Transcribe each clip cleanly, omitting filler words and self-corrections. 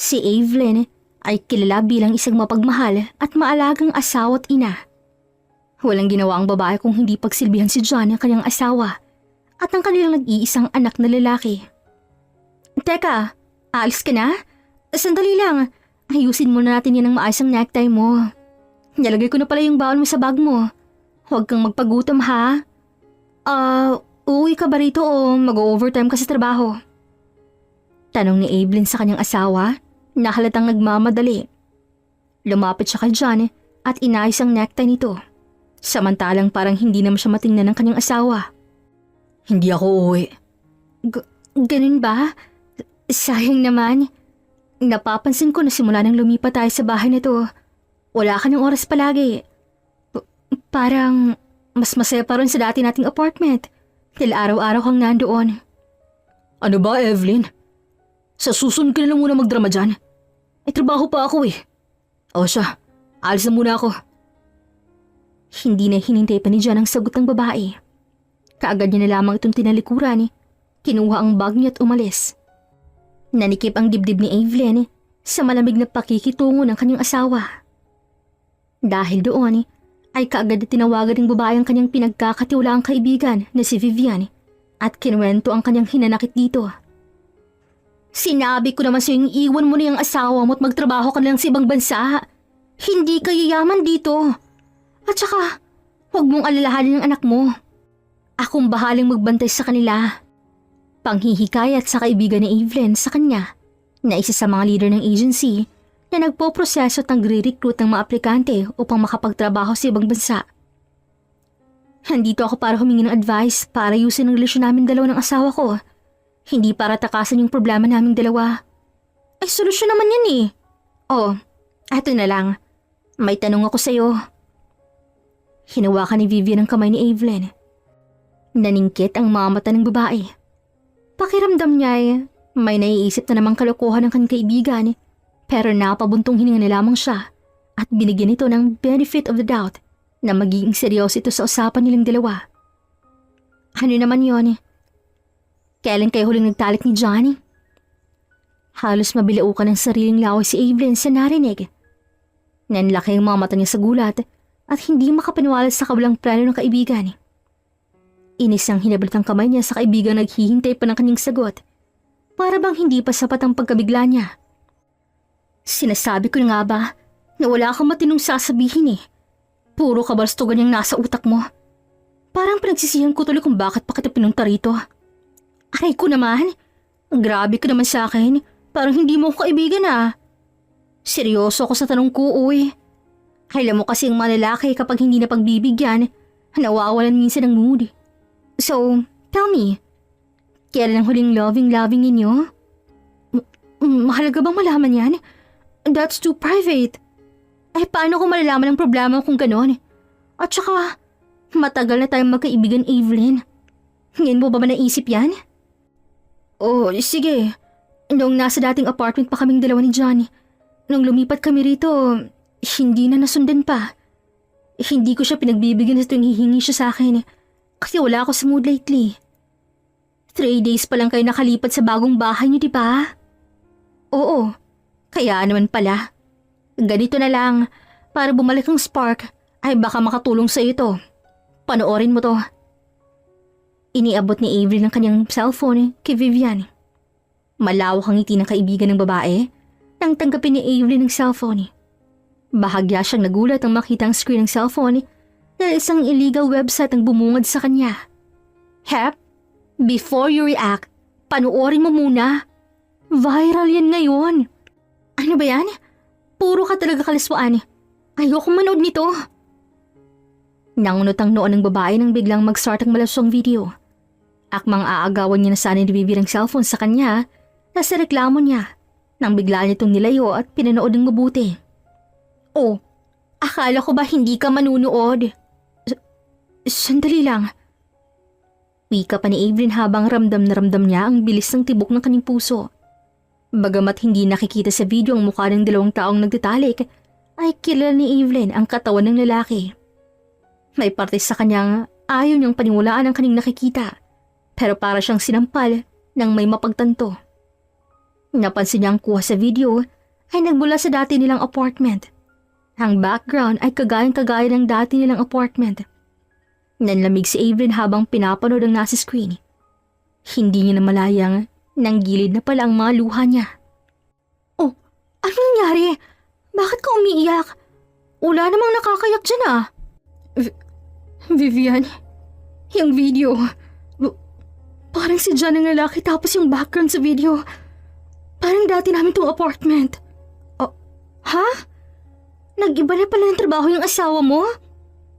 Si Evelyn ay kilala bilang isang mapagmahal at maalagang asawa at ina. Walang ginawa ang babae kung hindi pagsilbihan si John ang kanyang asawa at ang kanilang nag-iisang anak na lalaki. Teka, aalis ka na? Sandali lang, ayusin muna natin yan ang maayos ang necktie mo. Nilagay ko na pala yung bawal mo sa bag mo. Huwag kang magpagutom ha. Uuwi ka ba rito o mag-overtime ka sa trabaho? Tanong ni Evelyn sa kanyang asawa na halatang nagmamadali. Lumapit siya kay John at inayos ang necktie nito. Samantalang parang hindi naman siya matingnan ng kanyang asawa. Hindi ako uuwi. Ganun ba? Sayang naman. Napapansin ko na simula nang lumipat tayo sa bahay na to, wala ka ng oras palagi. Parang mas masaya pa rin sa dati nating apartment. Dahil araw-araw kang nandoon. Ano ba, Evelyn? Sa susunod ka na lang muna magdrama dyan. May trabaho pa ako eh. O siya, alis na muna ako. Hindi na hinintay pa ni John ang sagot ng babae. Kaagad niya na lamang itong tinalikuran. Kinuha ang bag niya at umalis. Nanikip ang dibdib ni Evelyn sa malamig na pakikitungo ng kanyang asawa. Dahil doon ay kaagad na tinawagan ng babae ang kanyang pinagkakatiwalaang kaibigan na si Vivian at kinuwento ang kanyang hinanakit dito. Sinabi ko naman sa'yo yung iwan mo na yung asawa mo at magtrabaho ka na lang sa ibang bansa. Hindi ka yayaman dito. At saka, huwag mong alalahanin ang anak mo. Akong bahalang magbantay sa kanila. Panghihikayat sa kaibigan ni Evelyn sa kanya na isa sa mga leader ng agency na nagpoproseso at nagre-recruit ng mga aplikante upang makapagtrabaho sa ibang bansa. Nandito ako para humingi ng advice para ayusin ang relasyon namin dalawa ng asawa ko. Hindi para takasan yung problema naming dalawa. Ay, solusyon naman yan eh. Oh, eto na lang. May tanong ako sa'yo. Hinawakan ni Vivian ang kamay ni Evelyn. Naningkit ang mga mata ng babae. Pakiramdam niya ay may naiisip na namang kalokohan ng kanyang kaibigan, pero napabuntong hininga na lamang siya at binigyan ito ng benefit of the doubt na magiging seryoso ito sa usapan nilang dalawa. Ano naman yon? Kailan kayo huling nagtalik ni Johnny? Halos mabilaukan ng sariling laway si Evelyn sa narinig. Nanlaki ang mga mata niya sa gulat at hindi makapaniwala sa kawalang plano ng kaibigan. Inis ang hinabalat ang kamay niya sa kaibigan naghihintay pa ng kanyang sagot. Para bang hindi pa sapat ang pagkabigla niya. Sinasabi ko na nga ba na wala kang matinong sasabihin eh. Puro kabastugan yung nasa utak mo. Parang pinagsisihan ko tuloy kung bakit pa kita pinunta rito. Aray ko naman, grabe ka naman sa akin. Parang hindi mo ko kaibigan ah. Seryoso ako sa tanong ko, uy. Alam mo kasi ang mga lalaki kapag hindi na pagbibigyan, nawawalan minsan ng mood. So, tell me, kailan ang huling loving-loving ninyo? Mahalaga bang malaman yan? That's too private. Ay, paano ko malalaman ang problema kung ganon? At saka, matagal na tayong magkaibigan, Evelyn. Ngayon mo ba naisip yan? Oh, sige. Noong nasa dating apartment pa kaming dalawa ni Johnny, nung lumipat kami rito, hindi na nasundan pa. Hindi ko siya pinagbibigyan sa tuwing hihingi siya sa akin kasi wala ako sa mood lately. 3 days pa lang kayo nakalipat sa bagong bahay niyo, di ba? Oo, kaya naman pala. Ganito na lang, para bumalik ang spark, ay baka makatulong sa ito. Panoorin mo to. Iniabot ni Avery ng kanyang cellphone kay Vivian. Malawak ang ngiti ng kaibigan ng babae nang tanggapin ni Avery ng cellphone. Bahagya siyang nagulat ang makita ang screen ng cellphone dahil isang illegal website ang bumungad sa kanya. Hep, before you react, panoorin mo muna. Viral yan ngayon. Ano ba yan? Puro ka talaga kaliswaan. Ayokong manood nito. Nangunot ang noon ng babae nang biglang mag-start ang malaswang video. Akmang aagawan niya na sana ni Vivi ng cellphone sa kanya na sa reklamo niya nang bigla niya itong nilayo at pinanood ng mabuti. Oh, akala ko ba hindi ka manunood? Sandali lang. Wika pa ni Evelyn habang ramdam na ramdam niya ang bilis ng tibok ng kanyang puso. Bagamat hindi nakikita sa video ang mukha ng dalawang taong nagtatalik, ay kilala ni Evelyn ang katawan ng lalaki. May parte sa kanyang ayaw niyang paniwalaan ang kanyang nakikita, pero para siyang sinampal ng may mapagtanto. Napansin niya ang kuha sa video ay nagmula sa dati nilang apartment. Ang background ay kagayang-kagaya ng dati nilang apartment. Nanlamig si Evelyn habang pinapanood ang nasa screen. Hindi niya namalayang nanggilid na pala ang mga luha niya. Oh, ano nangyari? Bakit ka umiiyak? Wala namang nakakayak dyan ah. Vivian, yung video. Parang si John ang lalaki tapos yung background sa video. Parang dati namin tong apartment. Oh, ha? Nag-iba na pala ng trabaho yung asawa mo?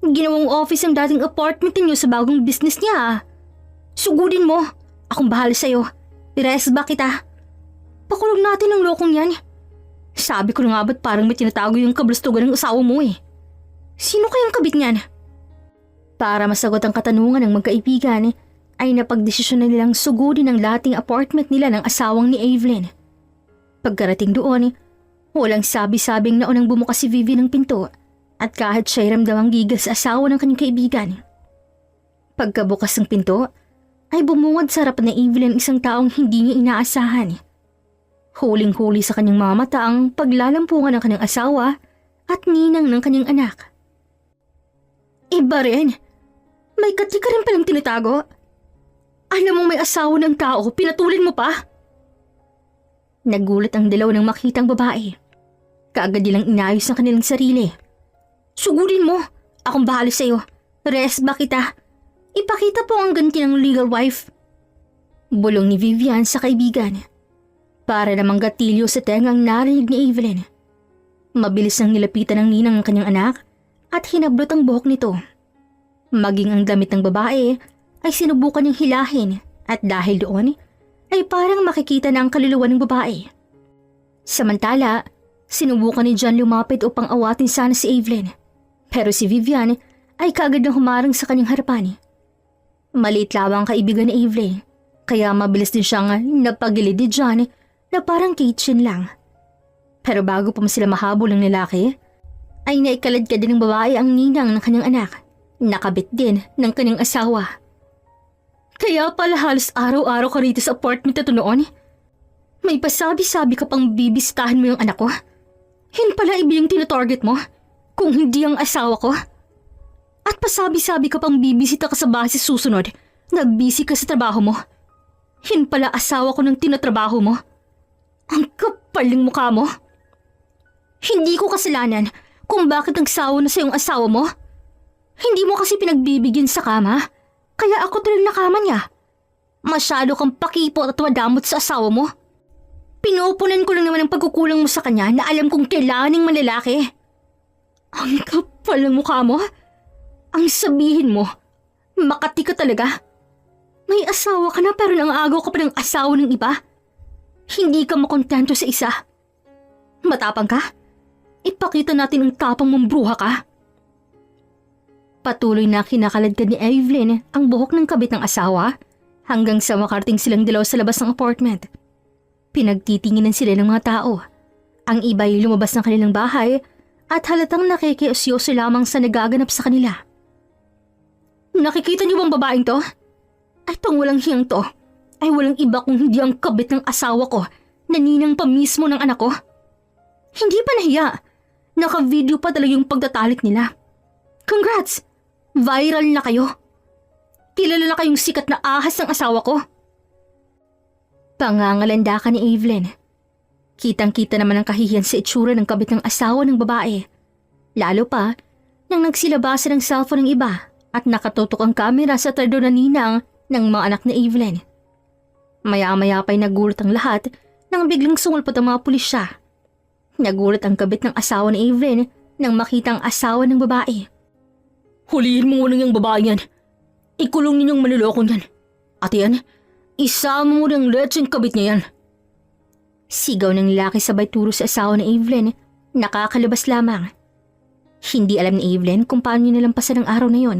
Ginawang office ang dating apartment niyo sa bagong business niya ah. Sugudin mo. Akong bahala sa'yo. I-rest ba kita? Pakulong natin ang lokong yan. Sabi ko na nga ba't parang may tinatago yung kablastugan ng asawa mo eh. Sino kayang kabit niyan? Para masagot ang katanungan ng magkaibigan, ay napagdesisyon na nilang sugudin ang dating apartment nila ng asawang ni Evelyn. Pagkarating doon, walang sabi-sabing naunang bumukas si Vivi ng pinto at kahit siya'y ramdamang gigas sa asawa ng kanyang kaibigan. Pagkabukas ng pinto, ay bumungad sa harapan ni Evelyn isang taong hindi niya inaasahan. Huling-huli sa kanyang mga mata ang paglalampungan ng kanyang asawa at ninang ng kanyang anak. Iba rin. May kati ka rin palang tinatago. Alam mong may asawa ng tao, pinatulin mo pa? Nagulat ang dalawa nang makitang babae. Kaagad nilang inayos ang kanilang sarili. Sugudin mo, akong bahala sa'yo. Rest ba kita? Ipakita po ang ganti ng legal wife. Bulong ni Vivian sa kaibigan. Para namang gatilyo sa tengang narinig ni Evelyn. Mabilis nang nilapitan ng ninang ang kanyang anak at hinablot ang buhok nito. Maging ang damit ng babae ay sinubukan niyang hilahin at dahil doon ay parang makikita na ang kaluluwa ng babae. Samantala, sinubukan ni John lumapit upang awatin sana si Evelyn. Pero si Vivian ay kaagad na humarang sa kanyang harapan. Maliit lamang ang kaibigan ni Evelyn, kaya mabilis din siyang napagilid ni John na parang kitchen lang. Pero bago pa sila mahabol ng lalaki, ay naikaladkad din ng babae ang ninang ng kanyang anak. Nakabit din ng kanyang asawa. Kaya pala halos araw-araw ka rito sa apartment na to noon? May pasabi-sabi ka pang bibisitahin mo yung anak ko? Yun pala iba yung tinatarget mo? Kung hindi ang asawa ko? At pasabi-sabi ka pang bibisita ka sa bahay susunod na busy ka sa trabaho mo? Yun pala asawa ko ng tinatrabaho mo? Ang kapal ng mukha mo? Hindi ko kasalanan kung bakit nagsawa na sa yung asawa mo. Hindi mo kasi pinagbibigyan sa kama, kaya ako tuloy na kama niya. Masyado kang pakipot at wadamot sa asawa mo. Pinupunan ko lang naman ang pagkukulang mo sa kanya na alam kong kailangan ng malalaki. Ang kapal ng mukha mo. Ang sabihin mo, makati ka talaga. May asawa ka na pero nangagaw ka pa ng asawa ng iba. Hindi ka makontento sa isa. Matapang ka? Ipakita natin ang tapang mong bruha ka. Patuloy na kinakaladkad ni Evelyn ang buhok ng kabit ng asawa hanggang sa makarting silang dalaw sa labas ng apartment. Pinagtitinginan sila ng mga tao. Ang iba ay lumabas ng kanilang bahay at halatang nakikiusyoso lamang sa nagaganap sa kanila. Nakikita niyo bang babaeng to? Ay tong walang hiyang to ay walang iba kung hindi ang kabit ng asawa ko na ninang pa mismo ng anak ko. Hindi pa nahiya. Naka-video pa talaga yung pagtatalik nila. Congrats! Viral na kayo. Kilala na kayong sikat na ahas ng asawa ko. Pangangalanda ka ni Evelyn. Kitang-kita naman ang kahihiyan sa itsura ng kabit ng asawa ng babae. Lalo pa nang nagsilabasan ng cellphone ng iba at nakatutok ang kamera sa trado na ninang ng mga anak ni Evelyn. Maya-maya pa'y nagulat ang lahat nang biglang sumulpot ang mga pulisya. Nagulat ang kabit ng asawa ni Evelyn nang makita ang asawa ng babae. Hulihin mo muna yung babae yan. Ikulong ninyong manlolokong yan. At yan, isama mo ng lecheng kabit niya yan. Sigaw ng lalaki sabay turo sa asawa ni Evelyn, nakakalabas lamang. Hindi alam ni Evelyn kung paano niya nalampasan ang araw na yon.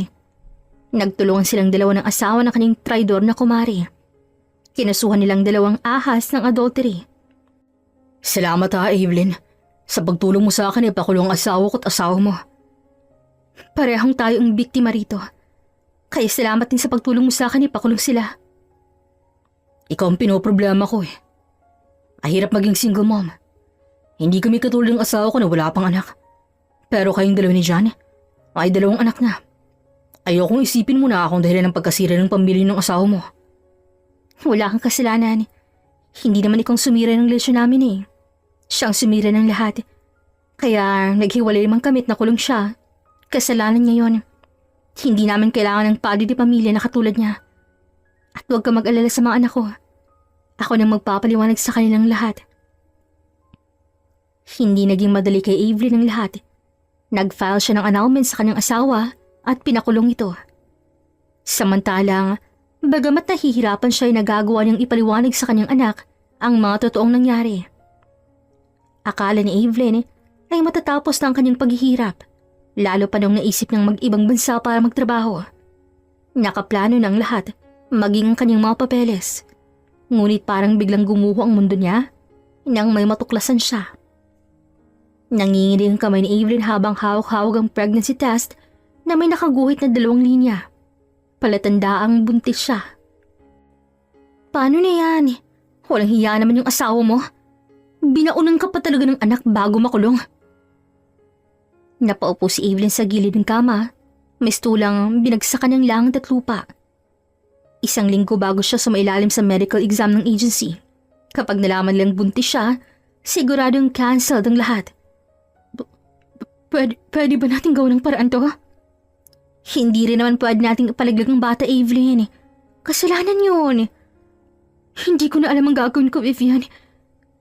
Nagtulungan silang dalawa ng asawa ng kanyang traidor na kumari. Kinasuhan nilang dalawang ahas ng adultery. Salamat ha, Evelyn. Sa pagtulong mo sa akin, ipakulong ang asawa ko at asawa mo. Parehong tayo ang biktima rito. Kaya salamat din sa pagtulong mo sa akin, ipakulong sila. Ikaw ang pinoproblema ko eh. Mahirap maging single mom. Hindi kami katulad ng asawa ko na wala pang anak. Pero kayong dalawa ni John, ay 2 anak na. Ayokong isipin mo na akong dahilan ng pagkasira ng pamilya ng asawa mo. Wala kang kasalanan. Hindi naman ikaw sumira ng relasyon namin eh. Siyang sumira ng lahat. Kaya naghiwalay naman kami at nakulong siya. Kasalanan niya yon. Hindi namin kailangan ng padre di pamilya na katulad niya. At huwag ka mag-alala sa mga anak ko. Ako nang magpapaliwanag sa kanilang lahat. Hindi naging madali kay Evelyn ang lahat. Nag-file siya ng annulment sa kanyang asawa at pinakulong ito. Samantalang, bagamat nahihirapan siya ay nagagawa niyang ipaliwanag sa kanyang anak ang mga totoong nangyari. Akala ni Evelyn ay matatapos na ang kanyang paghihirap, lalo pa nung naisip niyang mag-ibang bansa para magtrabaho. Nakaplano ng lahat, maging ang kanyang mga papeles. Ngunit parang biglang gumuho ang mundo niya nang may matuklasan siya. Nanginginig ang kamay ni Evelyn habang hawak-hawak ang pregnancy test na may nakaguhit na 2 linya. Palatandaang buntis siya. Paano na yan? Walang hiya naman yung asawa mo. Binaunan ka pa talaga ng anak bago makulong. Napaupo si Evelyn sa gilid ng kama. May stulang binagsakan ng langit at lupa. 1 linggo bago siya sumailalim sa medical exam ng agency. Kapag nalaman lang buntis siya, siguradong cancelled ang lahat. Pwede ba natin gawin ng paraan to? Hindi rin naman pwede nating ipalaglag ng bata, Evelyn. Kasalanan yun. Hindi ko na alam ang gagawin ko, Vivian.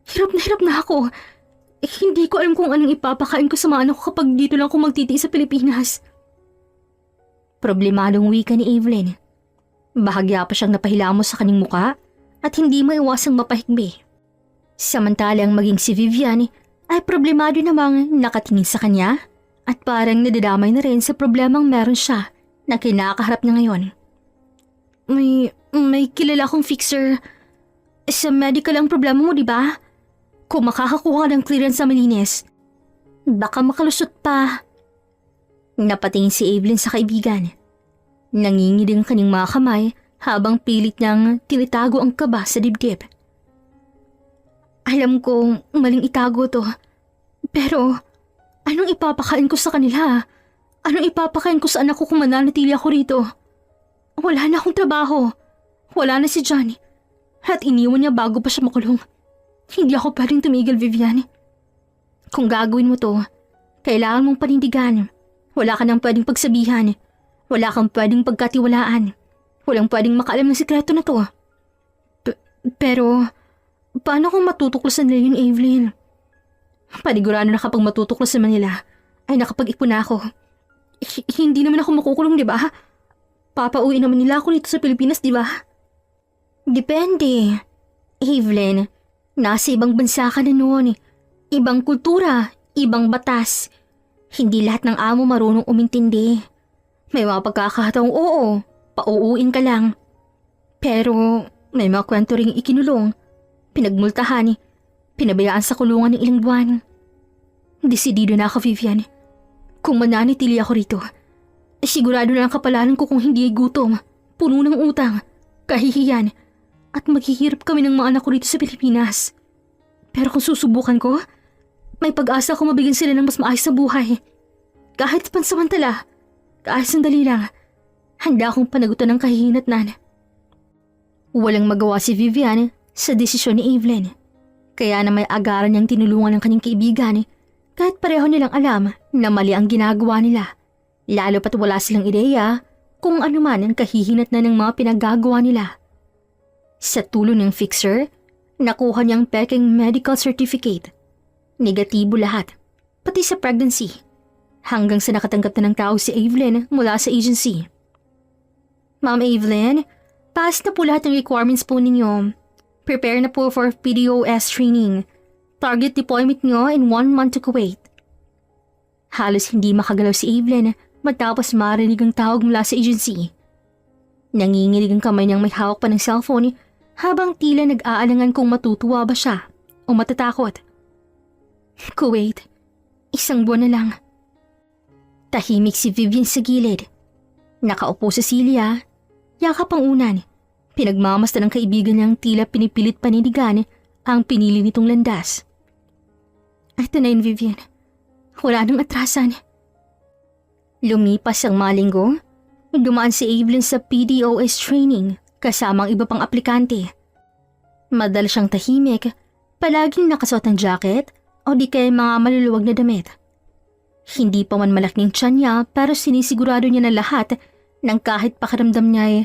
Hirap na ako. Hindi ko alam kung anong ipapakain ko sa mga anak ko kapag dito lang ako magtitiis sa Pilipinas. Problemadong wika ni Evelyn. Bahagya pa siyang napahilamos sa kanyang muka at hindi maiwasang mapahigbi. Samantalang maging si Vivian ay problemado namang nakatingin sa kanya at parang nadadamay na rin sa problemang meron siya na kinakaharap niya ngayon. May kilala akong fixer. Sa medical ang problema mo, di ba? Kung makakakuha ng clearance sa malinis, baka makalusot pa. Napatingin si Evelyn sa kaibigan. Nanginginig ang kanyang mga kamay habang pilit niyang tinitago ang kaba sa dibdib. Alam kong maling itago to. Pero, anong ipapakain ko sa kanila? Anong ipapakain ko sa anak ko kung mananatili ako rito? Wala na akong trabaho. Wala na si Johnny. At iniwan niya bago pa siya makulong. Hindi ako pwedeng tumigil, Vivian. Kung gagawin mo to, kailangan mong panindigan. Wala ka nang pwedeng pagsabihan. Wala kang pwedeng pagkatiwalaan. Walang pwedeng makaalam ng sikreto na to. Pero, paano kung matutuklasan nila yun, Evelyn? Panigurado na kapag matutuklasan man nila, ay nakapag-ipon na ako. Hindi naman ako makukulong, di ba? Papauwi naman nila ako dito sa Pilipinas, di ba? Depende. Evelyn, nasa ibang bansa ka na noon. Ibang kultura, ibang batas. Hindi lahat ng amo marunong umintindi. May mga pagkakataong oo, pauuin ka lang. Pero may mga kwento ring ikinulong, pinagmultahan, pinabayaan sa kulungan ng ilang buwan. Desidido na ako, Vivian. Kung mananitili ako rito, sigurado na ang kapalaran ko kung hindi ay gutom, puno ng utang, kahihiyan, at maghihirap kami ng mga anak ko rito sa Pilipinas. Pero kung susubukan ko, may pag-asa akong mabigyan sila ng mas maayos na buhay. Kahit pansamantala, kahit sandali lang, handa akong panagutan ng kahihinatnan. Walang magawa si Vivian sa desisyon ni Evelyn. Kaya na may agaran niyang tinulungan ng kanyang kaibigan kahit pareho nilang alam na mali ang ginagawa nila. Lalo pat wala silang ideya kung ano man ang kahihinatnan ng mga pinagagawa nila. Sa tulong ng fixer, nakuha niyang peking medical certificate. Negatibo lahat, pati sa pregnancy. Hanggang sa nakatanggap na ng tao si Evelyn mula sa agency. Ma'am Evelyn, pass na po lahat ng requirements po ninyo. Prepare na po for PDOS training. Target deployment nyo in 1 month to Kuwait. Halos hindi makagalaw si Evelyn matapos marinig ang tawag mula sa agency. Nanginginig ang kamay niyang may hawak pa ng cellphone habang tila nag-aalangan kung matutuwa ba siya o matatakot. Kuwait, 1 buwan na lang. Tahimik si Vivian sa gilid. Nakaupo sa silya, yakap ang unan. Pinagmamasta ng kaibigan niyang tila pinipilit paninigan ang pinili nitong landas. Ito na yun, Vivian. Wala nang atrasan. Lumipas ang mga linggo, dumaan si Evelyn sa PDOS training kasama ang iba pang aplikante. Madalas siyang tahimik, palaging nakasuot ng jacket o di kaya mga maluluwag na damit. Hindi pa man malaking tiyan niya pero sinisigurado niya na lahat ng kahit pakiramdam niya ay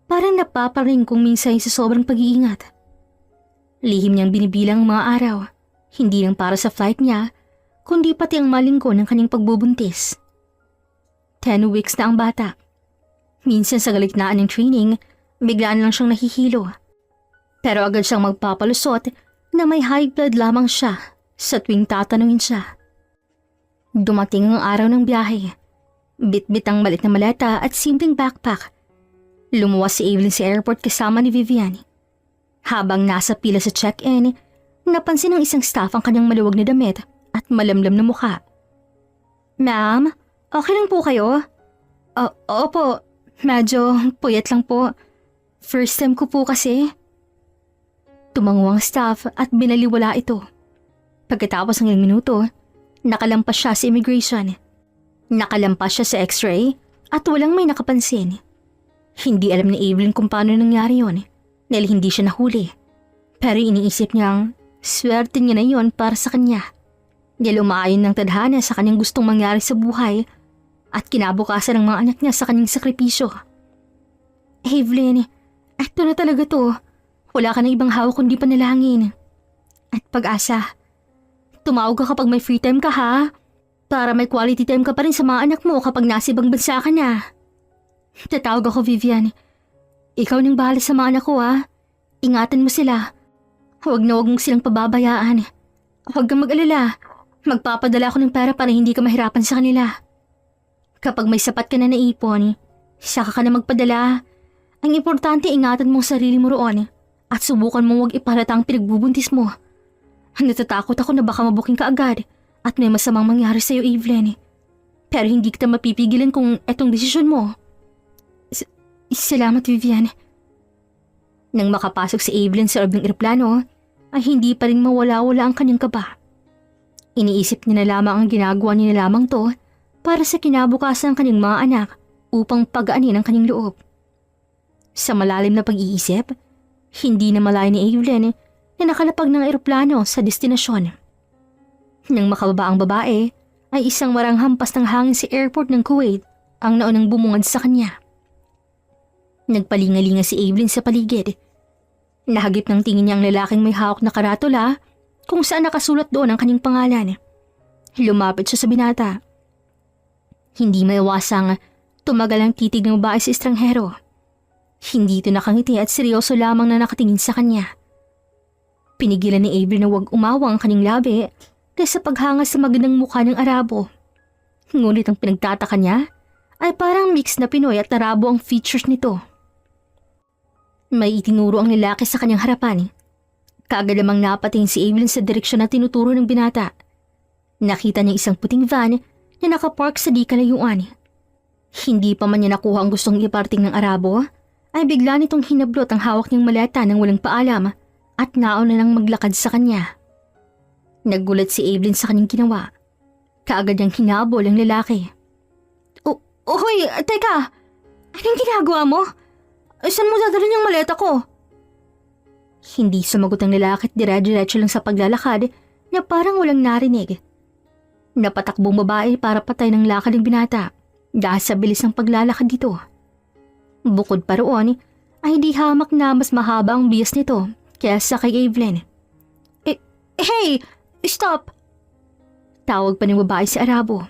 parang napaparing kung minsan sa sobrang pag-iingat. Lihim niyang binibilang ang mga araw, hindi lang para sa flight niya, kundi pati ang malinggo ng kanyang pagbubuntis. 10 weeks na ang bata. Minsan sa galitnaan ng training, biglaan lang siyang nahihilo. Pero agad siyang magpapalusot na may high blood lamang siya sa tuwing tatanungin siya. Dumating ang araw ng biyahe. Bit-bit ang malit na maleta at simpleng backpack. Lumuwas si Evelyn sa airport kasama ni Vivian. Habang nasa pila sa check-in, napansin ng isang staff ang kanyang maluwag na damit at malamlam na mukha. Ma'am, okay lang po kayo? Opo, medyo puyat lang po. First time ko po kasi. Tumango ang staff at binaliwala ito. Pagkatapos ng ilang minuto, nakalampas siya sa immigration. Nakalampas siya sa x-ray at walang may nakapansin. Hindi alam ni Evelyn kung paano nangyari yon dahil hindi siya nahuli. Pero iniisip niyang swerte niya na yon para sa kanya. Dahil umaayon ng tadhana sa kanyang gustong mangyari sa buhay at kinabukasan ng mga anak niya sa kanyang sakripisyo. Evelyn, eto na talaga to. Wala ka ng ibang hawak kundi panalangin. At pag-asa. Tumawag ka kapag may free time ka ha. Para may quality time ka pa rin sa mga anak mo kapag nasa ibang bansa ka na. Tatawag ako, Vivian. Ikaw nang bahala sa mga anak ko ha. Ingatan mo sila. Huwag na huwag mong silang pababayaan. Huwag kang mag-alala. Magpapadala ako ng pera para hindi ka mahirapan sa kanila. Kapag may sapat ka na naipon, saka ka na magpadala. Ang importante ingatan mo ang sarili mo roon at subukan mo huwag ipalata ang pinagbubuntis mo. Natatakot ako na baka mabuking ka agad at may masamang mangyari sa'yo, Evelyn. Pero hindi kita mapipigilan kung etong desisyon mo. Salamat, Vivian. Nang makapasok si Evelyn sa loob ng eroplano, ay hindi pa rin mawala-wala ang kanyang kaba. Iniisip niya na lamang ang ginagawa niya na lamang to para sa kinabukasan ng kanyang mga anak upang pagaanin ang kanyang loob. Sa malalim na pag-iisip, hindi na malaya ni Evelyn na nakalapag ng eroplano sa destinasyon. Nang makababa ang babae, ay isang maranghampas ng hangin sa airport ng Kuwait ang naunang bumungad sa kanya. Nagpalingalinga si Evelyn sa paligid. Nahagip ng tingin niya ang lalaking may hawak na karatula kung saan nakasulat doon ang kanyang pangalan. Lumapit siya sa binata. Hindi maiwasang tumagal ang titig ng babae sa estranghero. Hindi ito nakangiti at seryoso lamang na nakatingin sa kanya. Pinigilan ni Avery na huwag umawang ang kanyang labi dahil sa paghanga sa magandang mukha ng Arabo. Ngunit ang pinagtataka niya ay parang mix na Pinoy at Arabo ang features nito. May itinuro ang lalaki sa kanyang harapan. Kaagad namang napatingin si Evelyn sa direksyon na tinuturo ng binata. Nakita niya isang puting van na nakapark sa di kalayuan. Hindi pa man niya nakuha ang gustong iparting ng Arabo, ay bigla nitong hinablot ang hawak niyang maleta nang walang paalam at nauna nang maglakad sa kanya. Naggulat si Evelyn sa kanyang ginawa. Kaagad niyang hinabol ang lalaki. Hoy, teka! Anong ginagawa mo? Saan mo dadalhin yung maleta ko? Hindi sumagot ang lalaki at dire-diretso lang sa paglalakad na parang walang narinig. Napatakbong babae para patay ng lakad ng binata dahil sa bilis ng paglalakad dito. Bukod pa roon, ay di hamak na mas mahaba ang bias nito kaysa kay Evelyn. Hey! Stop! Tawag pa ng babae si Arabo.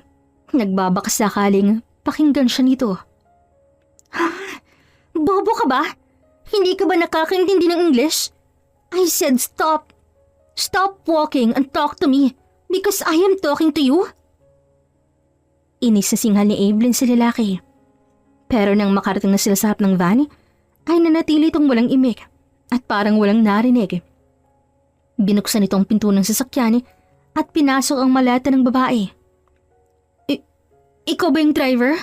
Nagbabakas sakaling pakinggan siya nito. Bobo ka ba? Hindi ka ba nakakaintindi ng English? I said stop. Stop walking and talk to me because I am talking to you. Inis na singhal ni Evelyn sa lalaki. Pero nang makarating na sila sa harap ng van, ay nanatili itong walang imik at parang walang narinig. Binuksan itong pinto ng sasakyan at pinasok ang maleta ng babae. Ikaw ba yung driver?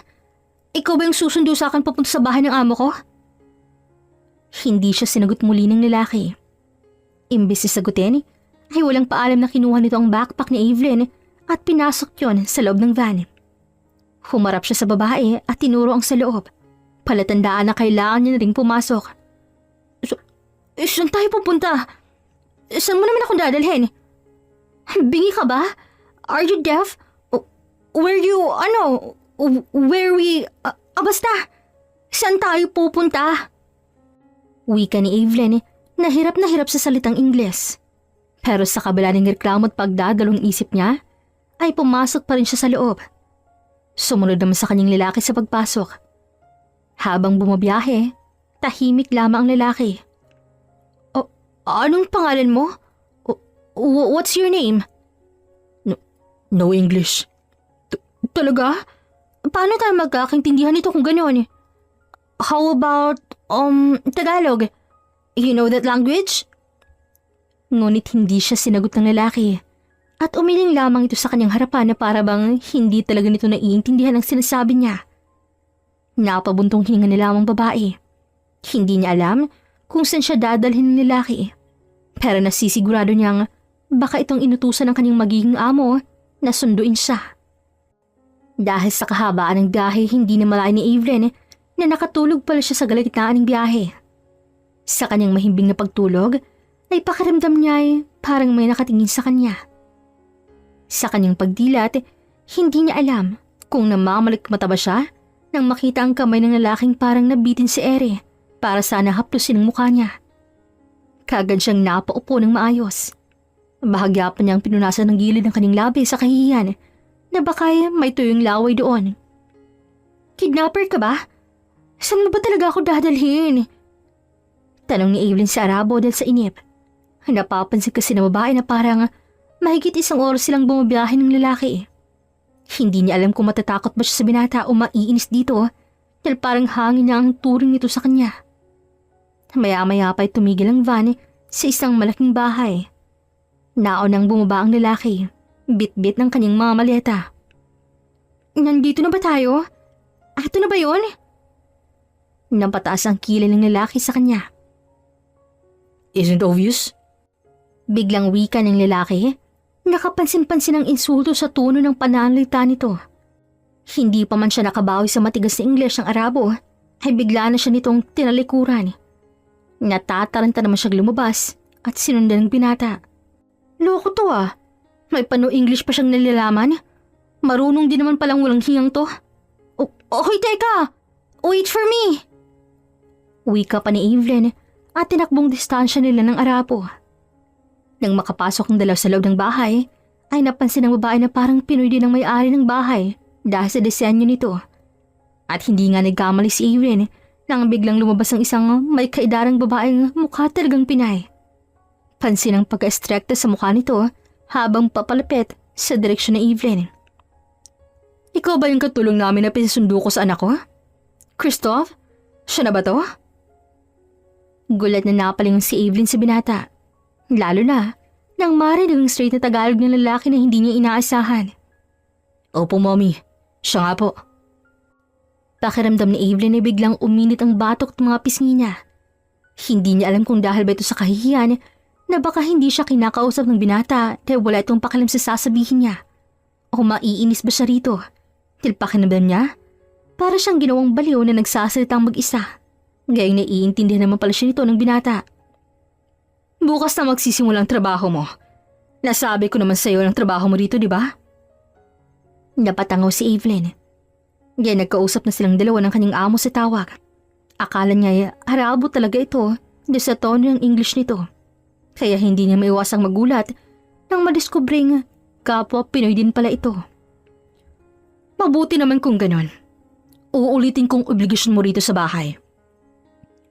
Ikaw ba yung susundo sa akin papunta sa bahay ng amo ko? Hindi siya sinagot muli ng lalaki. Imbes na sagutin, ay walang paalam na kinuha nito ang backpack ni Evelyn at pinasok yon sa loob ng van. Humarap siya sa babae at tinuro ang sa loob. Palatandaan na kailangan niya na ring pumasok. Saan tayo pupunta? Saan mo naman akong dadalhin? Bingi ka ba? Are you deaf? Basta, saan tayo pupunta? Wika ni Evelyn na hirap sa salitang Ingles. Pero sa kabila ng reklamo at pagdadalong isip niya, ay pumasok pa rin siya sa loob. Sumunod naman sa kanyang lalaki sa pagpasok. Habang bumabiyahe, tahimik lamang ang lalaki. Anong pangalan mo? What's your name? No English. Talaga? Paano tayo magkakaintindihan nito kung gano'n? How about, Tagalog? You know that language? Ngunit hindi siya sinagot ng lalaki. At umiling lamang ito sa kanyang harapan na para bang hindi talaga nito naiintindihan ang sinasabi niya. Napabuntong hininga na lamang babae. Hindi niya alam kung saan siya dadalhin ng lalaki. Pero nasisigurado niyang baka itong inutusan ng kanyang magiging amo na sunduin siya. Dahil sa kahabaan ng biyahe, hindi na malayo ni Evelyn na nakatulog pala siya sa galagitaan ng biyahe. Sa kanyang mahimbing na pagtulog, ay pakiramdam niya ay parang may nakatingin sa kanya. Sa kanyang pagdilat, hindi niya alam kung namamalikmata ba siya nang makita ang kamay ng lalaking parang nabitin si Ere para sana haplusin ang mukha niya. Kagad siyang napaupo ng maayos. Bahagya pa niyang pinunasan ng gilid ng kanyang labi sa kahihiyan na baka may tuyong laway doon. Kidnapper ka ba? Saan mo ba talaga ako dadalhin? Tanong ni Evelyn sa Arabo dahil sa inip. Napapansin kasi na babae na parang mahigit 1 oras silang bumabiyahe ng lalaki. Hindi niya alam kung matatakot ba siya sa binata o maiinis dito dahil parang hangin na ang turing nito sa kanya. Maya-maya pa'y tumigil ang van sa isang malaking bahay. Naunang bumaba ang lalaki, bit-bit ng kanyang mga maleta. Nandito na ba tayo? Ito na ba yun? Napataas ang kilay ng lalaki sa kanya. Isn't it obvious? Biglang wika ng lalaki, nakapansin-pansin ang insulto sa tono ng pananalita nito. Hindi pa man siya nakabawi sa matigas na English ng Arabo, ay bigla na siya nitong tinalikuran. Natataranta naman siyang lumabas at sinundan ng binata. Loko to ah, may pano-English pa siyang nalalaman. Marunong din naman palang walang hiyang to. Okay, teka! Wait for me! Wika pa ni Evelyn at tinakbong distansya nila ng Arabo. Nang makapasok ng dalaw sa loob ng bahay, ay napansin ng babae na parang Pinoy din ang may-ari ng bahay dahil sa disenyo nito. At hindi nga nagkamali si Evelyn nang biglang lumabas ang isang may kaidarang babaeng mukha talagang Pinay. Pansin ang pagka-estrekta sa mukha nito habang papalapit sa direksyon ni Evelyn. Ikaw ba yung katulong namin na pinasundo ko sa anak ko? Christoph? Siya na ba to? Gulat na napalingon si Evelyn sa binata. Lalo na nang marinig ang straight na Tagalog ng lalaki na hindi niya inaasahan. Opo, mommy. Siya nga po. Pakiramdam ni Evelyn ay biglang uminit ang batok at mga pisngi niya. Hindi niya alam kung dahil ba ito sa kahihiyan na baka hindi siya kinakausap ng binata dahil wala itong pakialam sa sasabihin niya. O maiinis ba siya rito? Dahil pakiramdam niya, para siyang ginawang baliw na nagsasalitang mag-isa. Gayong naiintindihan naman pala siya nito ng binata. Bukas na magsisimula ang trabaho mo. Nasabi ko naman sa iyo ng trabaho mo dito, di ba? Napatangaw si Evelyn. Gaya nagkausap na silang dalawa ng kanyang amo sa tawag. Akala niya Arabo talaga ito dahil sa tono ng English nito. Kaya hindi niya maiwasang magulat nang madiskubring kapwa Pinoy din pala ito. Mabuti naman kung ganon. Uulitin kong obligasyon mo rito sa bahay.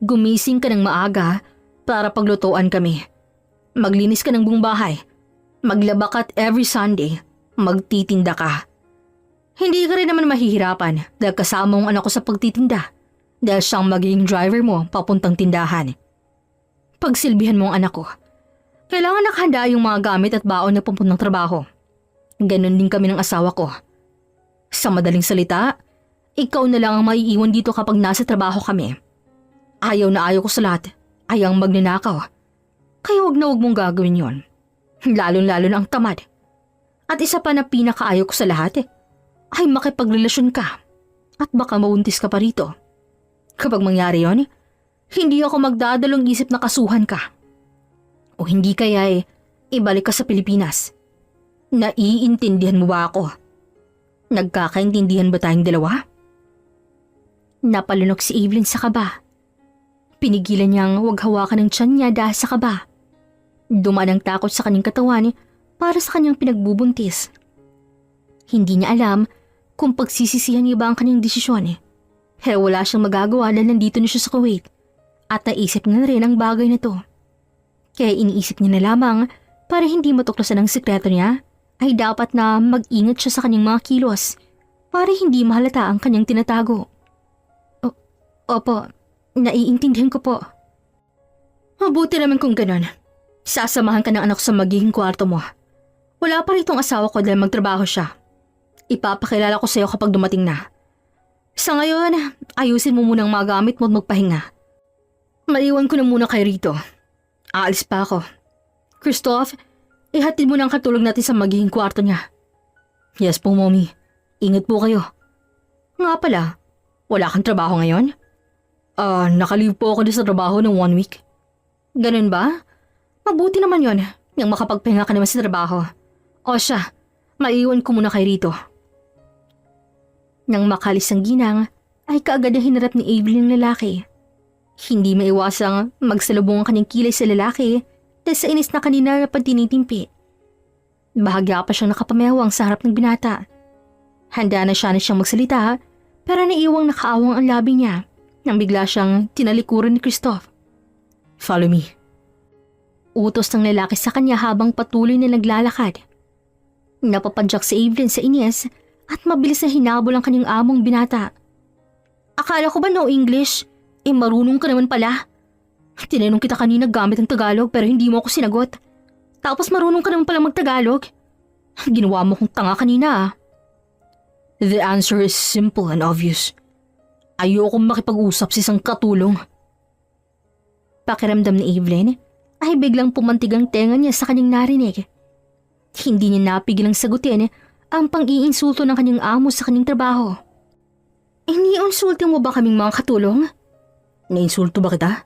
Gumising ka ng maaga para paglutuan kami. Maglinis ka ng buong bahay. Maglaba ka at every Sunday, magtitinda ka. Hindi ka rin naman mahihirapan dahil kasama mong anak ko sa pagtitinda dahil siyang magiging driver mo papuntang tindahan. Pagsilbihan mo ang anak ko. Kailangan nakahanda yung mga gamit at baon na papuntang trabaho. Ganon din kami ng asawa ko. Sa madaling salita, ikaw na lang ang maiiwan dito kapag nasa trabaho kami. Ayaw na ayaw ko sa lahat. Ayang magnanakaw. Kaya wag na wag mong gagawin yon. Lalong-lalo na ang tamad. At isa pa na pinakaayaw ko sa lahat ay makipagrelasyon ka at baka mabuntis ka pa rito. Kapag mangyari yon, hindi ako magdadalong isip na kasuhan ka. O hindi kaya ibalik ka sa Pilipinas. Naiintindihan mo ba ako? Nagkakaintindihan ba tayong dalawa? Napalunok si Evelyn sa kaba. Pinigilan niyang huwag hawakan ng tiyan niya dahil sa kaba. Dumaan ang takot sa kanyang katawan para sa kanyang pinagbubuntis. Hindi niya alam kung pagsisisihan niya ba ang kanyang desisyon. Pero wala siyang magagawa dahil nandito na siya sa Kuwait at naisip niya na rin ang bagay na to. Kaya iniisip niya na lamang para hindi matuklasan ang sikreto niya ay dapat na mag-ingat siya sa kanyang mga kilos para hindi mahalata ang kanyang tinatago. Opo, naiintindihan ko po. Mabuti naman kung ganun. Sasamahan ka ng anak sa magiging kwarto mo. Wala pa ritong asawa ko dahil magtrabaho siya. Ipapakilala ko sa iyo kapag dumating na. Sa ngayon, ayusin mo muna ang mga gamit mo at magpahinga. Maiwan ko na muna kayo rito. Aalis pa ako. Christoph, ihatid mo na ang katulog natin sa magiging kwarto niya. Yes po, Mommy. Ingat po kayo. Nga pala, wala kang trabaho ngayon? Nakalive po ako sa trabaho ng 1 week. Ganun ba? Mabuti naman yon, nang makapagpahinga ka naman sa trabaho. O siya, maiwan ko muna kayo rito. Nang makalis ang ginang, ay kaagad na hinarap ni Evelyn ang lalaki. Hindi maiwasang magsalubong ang kanyang kilay sa lalaki dahil sa inis na kanina na pagtinitimpi. Bahagya pa siyang nakapamewang sa harap ng binata. Handa na siyang magsalita pero naiwang nakaawang ang labi niya nang bigla siyang tinalikuran ni Christoph. Follow me. Utos ng lalaki sa kanya habang patuloy na naglalakad. Napapadyak si Evelyn sa inis at mabilis na hinabol ang kanyang among binata. Akala ko ba no English? Marunong ka naman pala. Tinanong kita kanina gamit ang Tagalog pero hindi mo ako sinagot. Tapos marunong ka naman pala mag-Tagalog. Ginawa mo kong tanga kanina. The answer is simple and obvious. Ayokong makipag-usap sa isang katulong. Pakiramdam ni Evelyn ay biglang pumantig ang tenga niya sa kanyang narinig. Hindi niya napigilang sagutin ang pang-iinsulto ng kanyang amo sa kanyang trabaho. Iniinsulto mo ba kaming mga katulong? Nainsulto ba kita?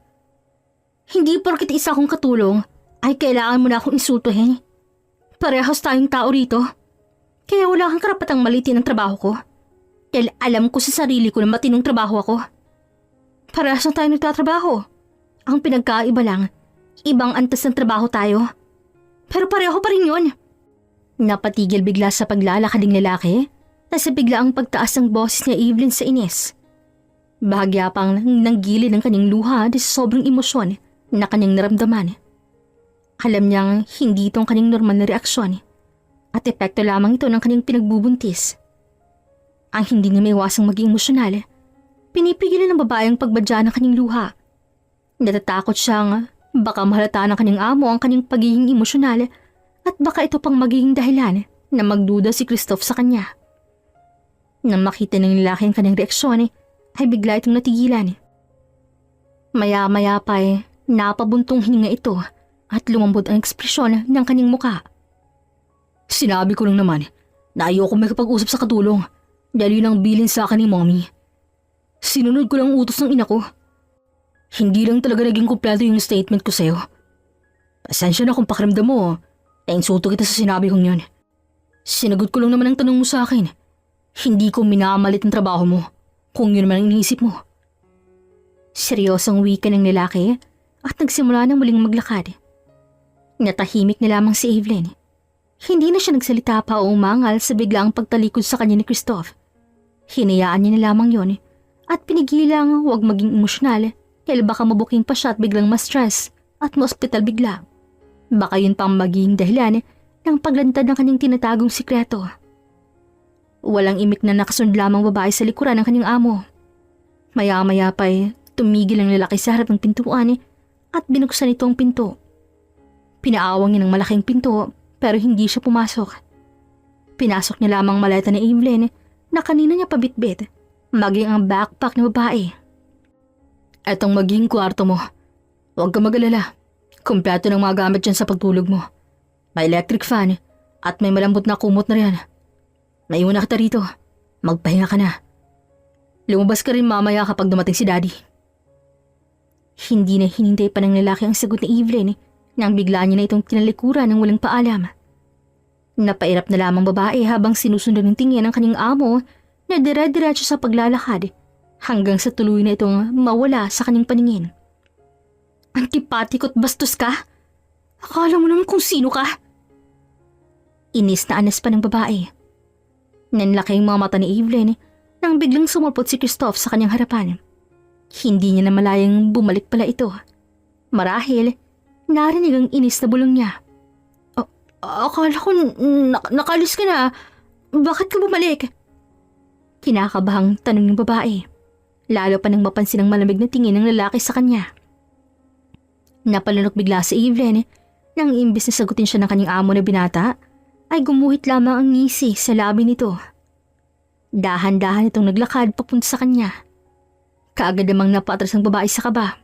Hindi porket isa kong katulong ay kailangan mo na akong insultuhin. Parehas tayong tao rito. Kaya wala kang karapatang malitin ang trabaho ko. Dahil alam ko sa sarili ko na matinong trabaho ako. Parehas na tayo nagtatrabaho. Ang pinagkaiba lang, ibang antas ng trabaho tayo. Pero pareho pa rin yun. Napatigil bigla sa paglalakad ng lalaki na sa bigla ang pagtaas ng boses ni Evelyn sa inis. Bahagya pang nanggilid ang kanyang luha dahil sa sobrang emosyon na kanyang naramdaman. Alam niyang hindi itong kanyang normal na reaksyon at epekto lamang ito ng kanyang pinagbubuntis. Ang hindi niya maiwasang maging emosyonal, pinipigilan ng babae ang pagbadya ng kanyang luha. Natatakot siyang baka mahalata ng kanyang amo ang kanyang pagiging emosyonal at baka ito pang magiging dahilan na magduda si Christoph sa kanya. Nang makita ng lalaki ang kanyang reaksyon, ay bigla itong natigilan. Maya-maya pa napabuntong hininga ito at lumambot ang ekspresyon ng kanyang muka. Sinabi ko lang naman na ayoko makipag-usap sa katulong dahil yun ang bilin sa akin ni Mommy. Sinunod ko lang utos ng ina ko. Hindi lang talaga naging kumpleto yung statement ko sa'yo. Pasensya na kung pakiramdam mo na insulto kita sa sinabi kong yun. Sinagot ko lang naman ang tanong mo sa akin. Hindi ko minamalit ang trabaho mo kung yun naman ang iniisip mo. Seryosong wika ng lalaki at nagsimula ng muling maglakad. Natahimik na lamang si Evelyn. Hindi na siya nagsalita pa o umangal sa biglaang pagtalikod sa kanya ni Christoph. Hinayaan niya na lamang yon at pinigilang huwag maging emosyonal dahil baka mabuking pa siya at biglang ma-stress at ma-hospital bigla. Baka yun pang maging dahilan ng paglantad ng kanyang tinatagong sikreto. Walang imik na nakasund lamang babae sa likuran ng kanyang amo. Maya-maya pa tumigil ang lalaki sa harap ng pintuan at binuksan ito ang pinto. Pinaawang niya ng malaking pinto pero hindi siya pumasok. Pinasok niya lamang maleta ni Evelyn na kanina niya pabitbit, maging ang backpack ng babae. Etong maging kwarto mo. Huwag ka mag-alala. Kompleto ng mga gamit dyan sa pagtulog mo. May electric fan at may malambot na kumot na riyan. Naiwan kita rito. Magpahinga ka na. Lumabas ka rin mamaya kapag dumating si Daddy. Hindi na hinintay pa ng lalaki ang sagot ni Evelyn nang bigla niya na itong tinalikuran ng walang paalam. Napairap na lamang babae habang sinusundan ng tingin ng kanyang amo na dire-diretso sa paglalakad hanggang sa tuloy na itong mawala sa kanyang paningin. Antipatiko at bastos ka? Akala mo naman kung sino ka? Inis na anas pa ng babae. Nanlaki ang mga mata ni Evelyn nang biglang sumulpot si Christoph sa kanyang harapan. Hindi niya na malayang bumalik pala ito. Marahil, narinig ang inis na bulong niya. Akala ko nakalis ka na. Bakit ka bumalik? Kinakabahang tanong ng babae. Lalo pa nang mapansin ang malamig na tingin ng lalaki sa kanya. Napalunok bigla si Evelyn nang imbis na sagutin siya ng kanyang amo na binata, ay gumuhit lamang ang ngisi sa labi nito. Dahan-dahan itong naglakad papunta sa kanya. Kaagad namang napatras ang babae sa kaba.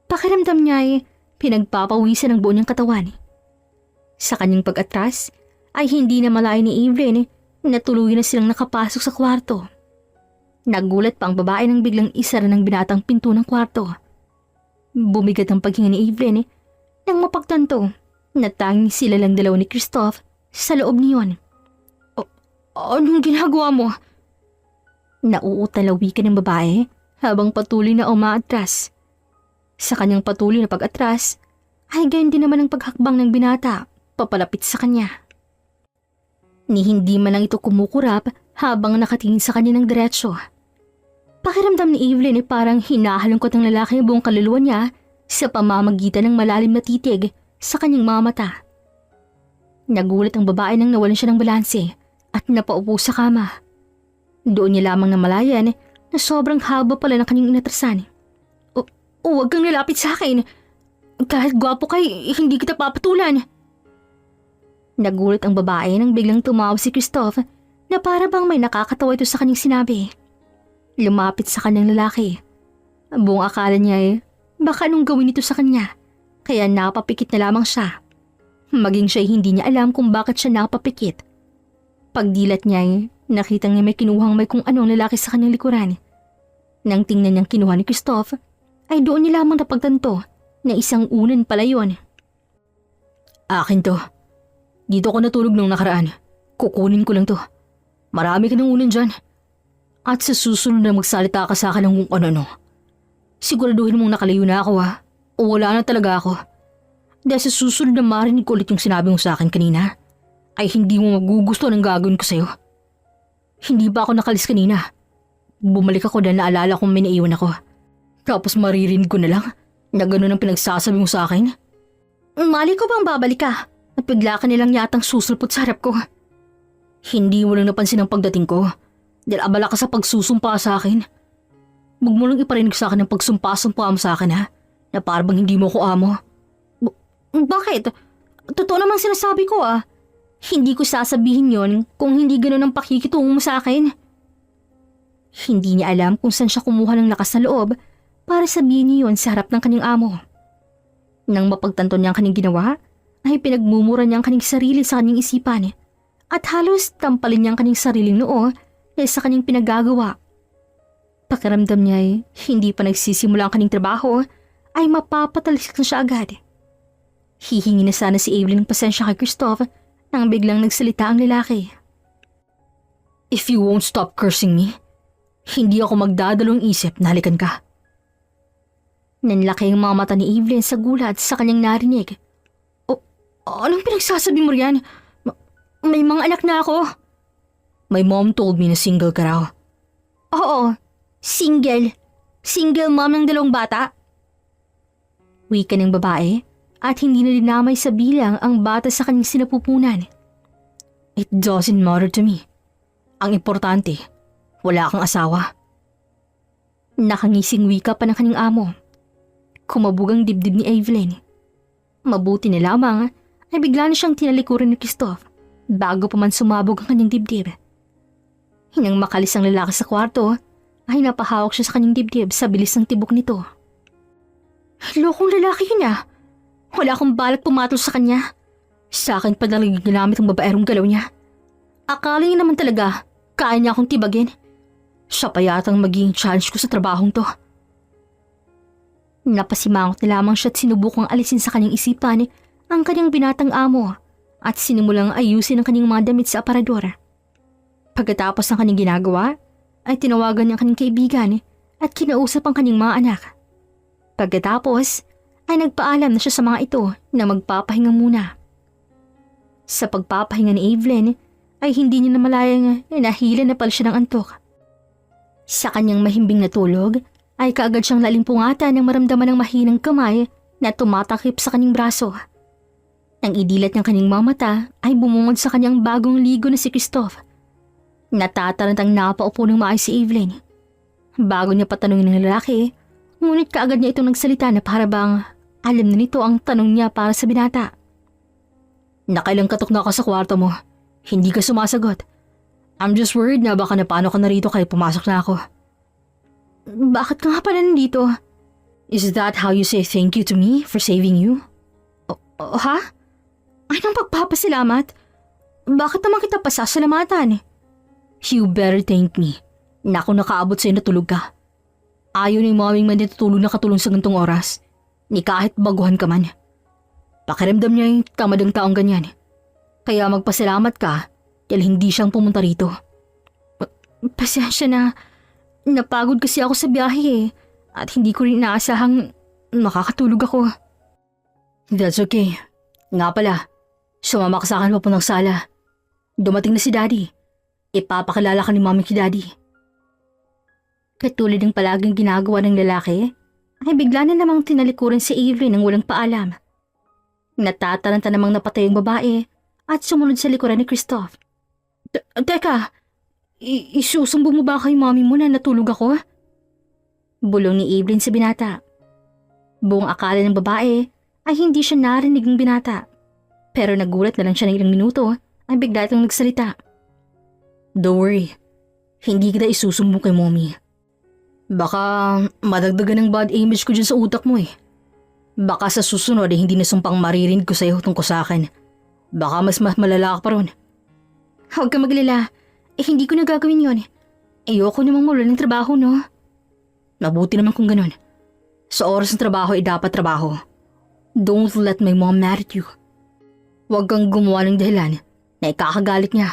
Pakiramdam niya ay pinagpapawisan ang buo niyang katawan. Sa kanyang pag-atras ay hindi na malayo ni Evelyn na tuluyan na silang nakapasok sa kwarto. Nagulat pa ang babae nang biglang isara ng binatang pinto ng kwarto. Bumigat ang paghinga ni Evelyn nang mapagtanto na tanging sila lang dalawa ni Christoph sa loob niyon. Anong ginagawa mo? Nauutalawi ka ng babae habang patuloy na umaatras. Sa kanyang patuloy na pag-atras ay gayon din naman ang paghakbang ng binata papalapit sa kanya. Ni hindi man lang ito kumukurap habang nakatingin sa kanya ng diretsyo. Pakiramdam ni Evelyn ay parang hinahalungkot ng lalaki ang buong kaluluwa niya sa pamamagitan ng malalim na titig sa kanyang mga mata. Nagulat ang babae nang nawalan siya ng balanse at napaupo sa kama. Doon niya lamang namalayan na sobrang haba pala ng kanyang inatrasan. Huwag kang lalapit sa akin. Kahit gwapo kay, hindi kita papatulan. Nagulat ang babae nang biglang tumawa si Christoph na para bang may nakakatawa ito sa kanyang sinabi. Lumapit sa kanyang lalaki. Buong akala niya ay baka anong gawin ito sa kanya, kaya napapikit na lamang siya. Maging siya hindi niya alam kung bakit siya napapikit. Pagdilat niya ay nakita niya may kinuhang may kung anong lalaki sa kanyang likuran. Nang tingnan niyang kinuha ni Christoph, ay doon niya lamang napagtanto na isang unan pala yun. Akin to. Dito ako natulog nung nakaraan. Kukunin ko lang to. Marami ka ng unan dyan. At sa susunod na magsalita ka sa akin ng kung ano-ano. Siguraduhin mong nakalayo na ako ha. O wala na talaga ako. Dahil sa susunod na marinig ko ulit yung sinabi mo sa akin kanina, ay hindi mo magugusto ng gagawin ko sa'yo. Hindi ba ako nakalis kanina? Bumalik ako dahil naalala kong may naiwan ako. Tapos maririnig ko na lang na gano'n ang pinagsasabi mo sa akin. Mali ko bang babalik ka at bigla ka nilang yatang susulpot sa harap ko? Hindi mo lang napansin ang pagdating ko dahil abala ka sa pagsusumpa sa akin. Huwag mo lang iparinig sa akin ang pagsumpa-sumpa mo sa akin ha, na parang hindi mo ko amo. Bakit? Totoo namang sinasabi ko ah. Hindi ko sasabihin yon kung hindi gano'n ang pakikitungo mo sa akin. Hindi niya alam kung saan siya kumuha ng lakas na loob para sabihin niya yon sa harap ng kanyang amo. Nang mapagtanto niya ang kanyang ginawa, ay pinagmumura niya ang kanyang sarili sa kanyang isipan at halos tampalin niya ang kanyang sariling noo dahil sa kanyang pinagagawa. Pakiramdam niya ay hindi pa nagsisimula ang kanyang trabaho ay mapapatalisik na siya agad. Hihingi na sana si Evelyn ng pasensya kay Christoph nang biglang nagsalita ang lalaki. If you won't stop cursing me, hindi ako magdadalawang isip na halikan ka. Nanlaki ang mga mata ni Evelyn sa gulat sa kanyang narinig. Anong pinagsasabi mo riyan? May mga anak na ako. My mom told me na single ka raw. Oo, single. Single mom ng 2 bata. Wika ng babae at hindi na dinamay sa bilang ang bata sa kanyang sinapupunan. It doesn't matter to me. Ang importante, wala kang asawa. Nakangising wika pa ng kanyang amo. Kumabog ang dibdib ni Evelyn. Mabuti na lamang ay bigla na siyang tinalikuran ni Christoph bago pa man sumabog ang kanyang dibdib. Hinang makalis ang lalaki sa kwarto ay napahawak siya sa kanyang dibdib sa bilis ng tibok nito. Lokong lalaki yun ah. Wala akong balak pumatol sa kanya. Sa akin pa lang ginamit ang babaerong galaw niya. Akala niya naman talaga, kaya niya akong tibagin. Siya pa yatang maging challenge ko sa trabahong to. Napasimangot na lamang siya at sinubukang alisin sa kanyang isipan ang kanyang binatang amo at sinimulang ayusin ang kanyang mga damit sa aparador. Pagkatapos ng kanyang ginagawa, ay tinawagan niya ang kanyang kaibigan at kinausap ang kanyang mga anak. Pagkatapos, ay nagpaalam na siya sa mga ito na magpapahinga muna. Sa pagpapahinga ni Evelyn, ay hindi niya namalayang nahila na pala siya ng antok. Sa kanyang mahimbing na tulog, ay kaagad siyang nalimpungatan nang maramdaman ng mahinang kamay na tumatakip sa kanyang braso. Nang idilat niyang kanyang mga mata, ay bumungod sa kanyang bagong ligo na si Christoph. Natatarantang napaupo ng maayos si Evelyn. Bago niya patanungin ng lalaki, ngunit kaagad niya itong nagsalita na para bang alam na nito ang tanong niya para sa binata. Nakailang katok na ako sa kwarto mo. Hindi ka sumasagot. I'm just worried na baka napano ka na rito kaya pumasok na ako. Bakit ka nga pala nandito? Is that how you say thank you to me for saving you? Ha? Anong pagpapasalamat? Bakit naman kita pasasalamatan? You better thank me. Na ako nakaabot sa'yo na tulog ka. Ayaw ni maming man natutulog na katulong sa gantong oras. Ni kahit baguhan ka man. Pakiramdam niya yung tamad ang taong ganyan. Kaya magpasalamat ka dahil hindi siyang pumunta rito. Pasensya na. Napagod kasi ako sa biyahe at hindi ko rin inaasahang makakatulog ako. That's okay. Nga pala, sumama ka sa akin papuntang sala. Dumating na si Daddy. Ipapakilala ka ni Mami kay Daddy. Katulad ng palaging ginagawa ng lalaki, ay bigla na namang tinalikuran si Evelyn ng walang paalam. Natataranta namang napatay ang babae at sumunod sa likuran ni Christoph. Teka, isusumbong mo ba kay Mami mo na natulog ako? Bulong ni Evelyn sa binata. Buong akala ng babae ay hindi siya narinig ng binata. Pero nagulat na lang siya ng ilang minuto ay bigla itong nagsalita. Don't worry, hindi kita isusumbong kay Mommy. Baka madagdagan ng bad image ko dyan sa utak mo eh. Baka sa susunod ay hindi na sumpang maririnig ko sa'yo tungkol sa akin. Baka mas malala ka pa ron. Huwag ka maglala. Hindi ko na gagawin yon. Ayoko namang mawala ng trabaho, no? Mabuti naman kung ganun. Sa oras ng trabaho ay dapat trabaho. Don't let my mom mad at you. Huwag kang gumawa ng dahilan na ikakagalit niya.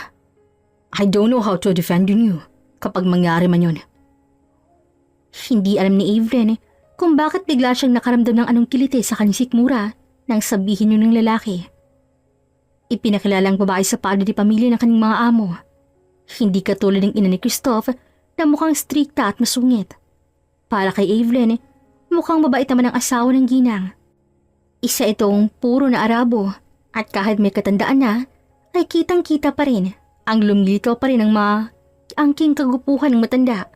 I don't know how to defend you kapag mangyari man yun. Hindi alam ni Evelyn kung bakit bigla siyang nakaramdam ng anong kiliti sa kanyang sikmura nang sabihin yun ng lalaki. Ipinakilala ang babae sa padre di pamilya ng kanyang mga amo. Hindi katulad ng ina ni Christoph na mukhang strikta at masungit. Para kay Evelyn, mukhang mabait naman ang asawa ng ginang. Isa itong puro na Arabo at kahit may katandaan na, ay kitang-kita pa rin ang lumilitaw pa rin ang angking kagupuhan ng matanda.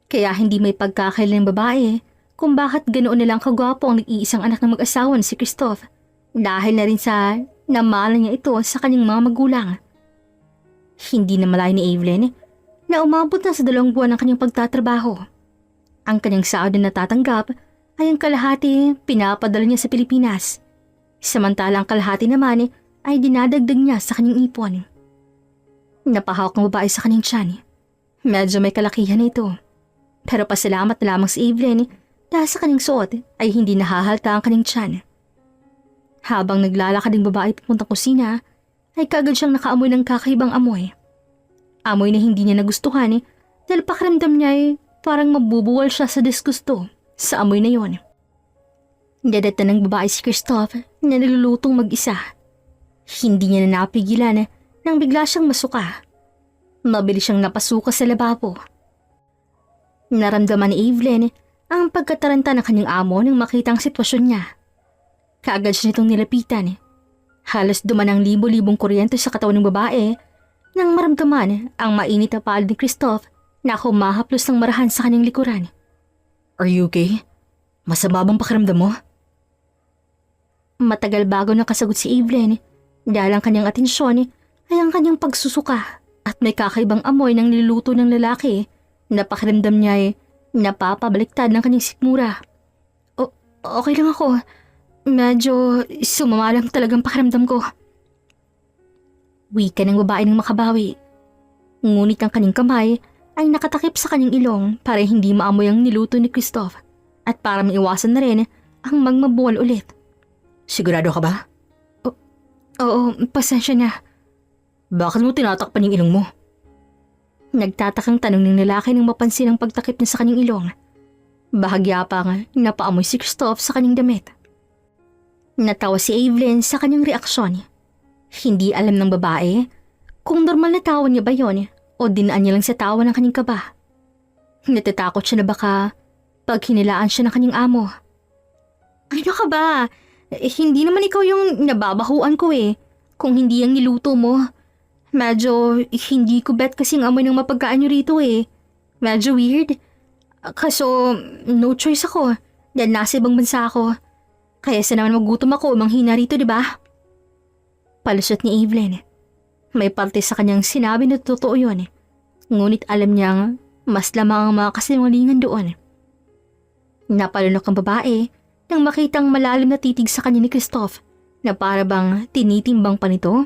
Kaya hindi may pagkakailan ng babae kung bakit ganoon nilang kagwapo ang nag-iisang anak ng mag-asawa na si Christoph dahil na rin sa namala niya ito sa kanyang mga magulang. Hindi na malay ni Evelyn na umabot na sa 2 buwan ng kanyang pagtatrabaho. Ang kanyang sahod na natatanggap ay ang kalahati pinapadala niya sa Pilipinas. Samantalang kalahati naman ay dinadagdag niya sa kanyang ipon. Napahawak ng babae sa kanyang tiyan. Medyo may kalakihan na ito. Pero pasalamat na lamang si Evelyn dahil sa kanyang suot ay hindi nahahalta ang kanyang tiyan. Habang naglalakad ang babae papuntang kusina, ay kaagad siyang nakaamoy ng kakaibang amoy. Amoy na hindi niya nagustuhan dahil pakiramdam niya ay parang mabubuwal siya sa disgusto sa amoy na yon. Dadata ng babae si Christoph na nalulutong mag-isa. Hindi niya na napigilan nang bigla siyang masuka. Mabilis siyang napasuka sa lababo. Naramdaman ni Evelyn ang pagkataranta ng kanyang amo nang makita ang sitwasyon niya. Kaagad siya nitong nilapitan. Halos duman ang libo-libong kuryente sa katawan ng babae nang maramdaman ang mainit na palad ni Christoph na humahaplos ng marahan sa kanyang likuran. Are you okay? Masama bang pakiramdam mo? Matagal bago nakasagot si Evelyn dahil ang kanyang atensyon ay ang kanyang pagsusuka at may kakaibang amoy ng niluluto ng lalaki na pakiramdam niya ay napapabaliktad ng kanyang sikmura. Okay lang ako. Medyo sumama lang talagang pakiramdam ko. Wika ng babae ng makabawi. Ngunit ang kanyang kamay ay nakatakip sa kanyang ilong para hindi maamoy ang niluto ni Christoph at para maiwasan na rin ang magmabuwal ulit. Sigurado ka ba? Oo, pasensya na. Bakit mo tinatakpan yung ilong mo? Nagtatakang tanong ng lalaki nang mapansin ang pagtakip niya sa kanyang ilong. Bahagya pa nga napaamoy si Christoph sa kanyang damit. Natawa si Evelyn sa kanyang reaksyon. Hindi alam ng babae kung normal na tawa niya ba yon o dinaan niya lang sa tawa ng kanyang kaba. Natatakot siya na baka pag hinilaan siya ng kanyang amo. Ano ka ba? Hindi naman ikaw yung nababahuan ko eh. Kung hindi ang niluto mo. Medyo hindi ko bet kasing amoy ng mapagkaan niyo rito eh. Medyo weird. Kaso no choice ako dahil nasa ibang bansa ako. Kaya sa naman magutom ako manghina rito, di ba? Palusot ni Evelyn. May parte sa kanyang sinabi na totoo yun. Ngunit alam niyang mas lamang ang mga kasinungalingan doon. Napalunok ang babae nang makitang malalim na titig sa kanya ni Christoph na para bang tinitimbang pa nito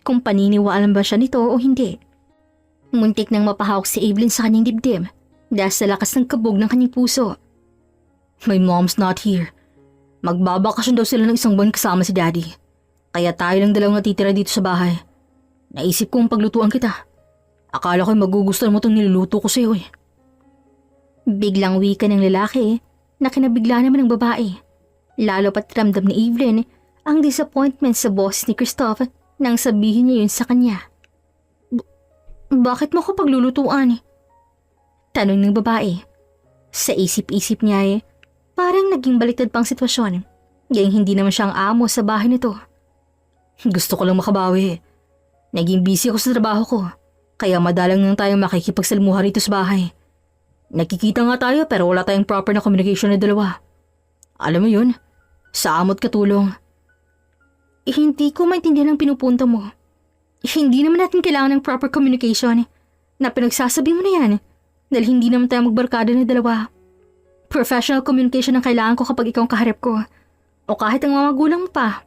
kung paniniwalaan ba siya nito o hindi. Muntik nang mapahawak si Evelyn sa kanyang dibdib dahil sa lakas ng kabog ng kanyang puso. My mom's not here. Magbabakasyon daw sila ng isang buwan kasama si Daddy. Kaya tayo lang dalawang natitira dito sa bahay. Naisip kong paglutuan kita. Akala ko'y magugustuhan mo itong niluluto ko sa'yo eh. Biglang wika ng lalaki na kinabigla naman ng babae. Lalo pat ramdam ni Evelyn ang disappointment sa boss ni Christoph nang sabihin niya yun sa kanya. Bakit mo ko paglulutuan? Tanong ng babae. Sa isip-isip niya parang naging baliktad pang sitwasyon. Gayong hindi naman siya ang amo sa bahay nito. Gusto ko lang makabawi. Naging busy ako sa trabaho ko. Kaya madalang nang tayong makikipagsalmuha rito sa bahay. Nakikita nga tayo pero wala tayong proper na communication na dalawa. Alam mo yun? Sa amot katulong. Hindi ko maintindihan ang pinupunto mo. Hindi naman natin kailangan ng proper communication. Na pinagsasabi mo na yan. Dahil hindi naman tayo magbarkada na dalawa. Professional communication ang kailangan ko kapag ikaw ang kaharap ko. O kahit ang mga magulang mo pa.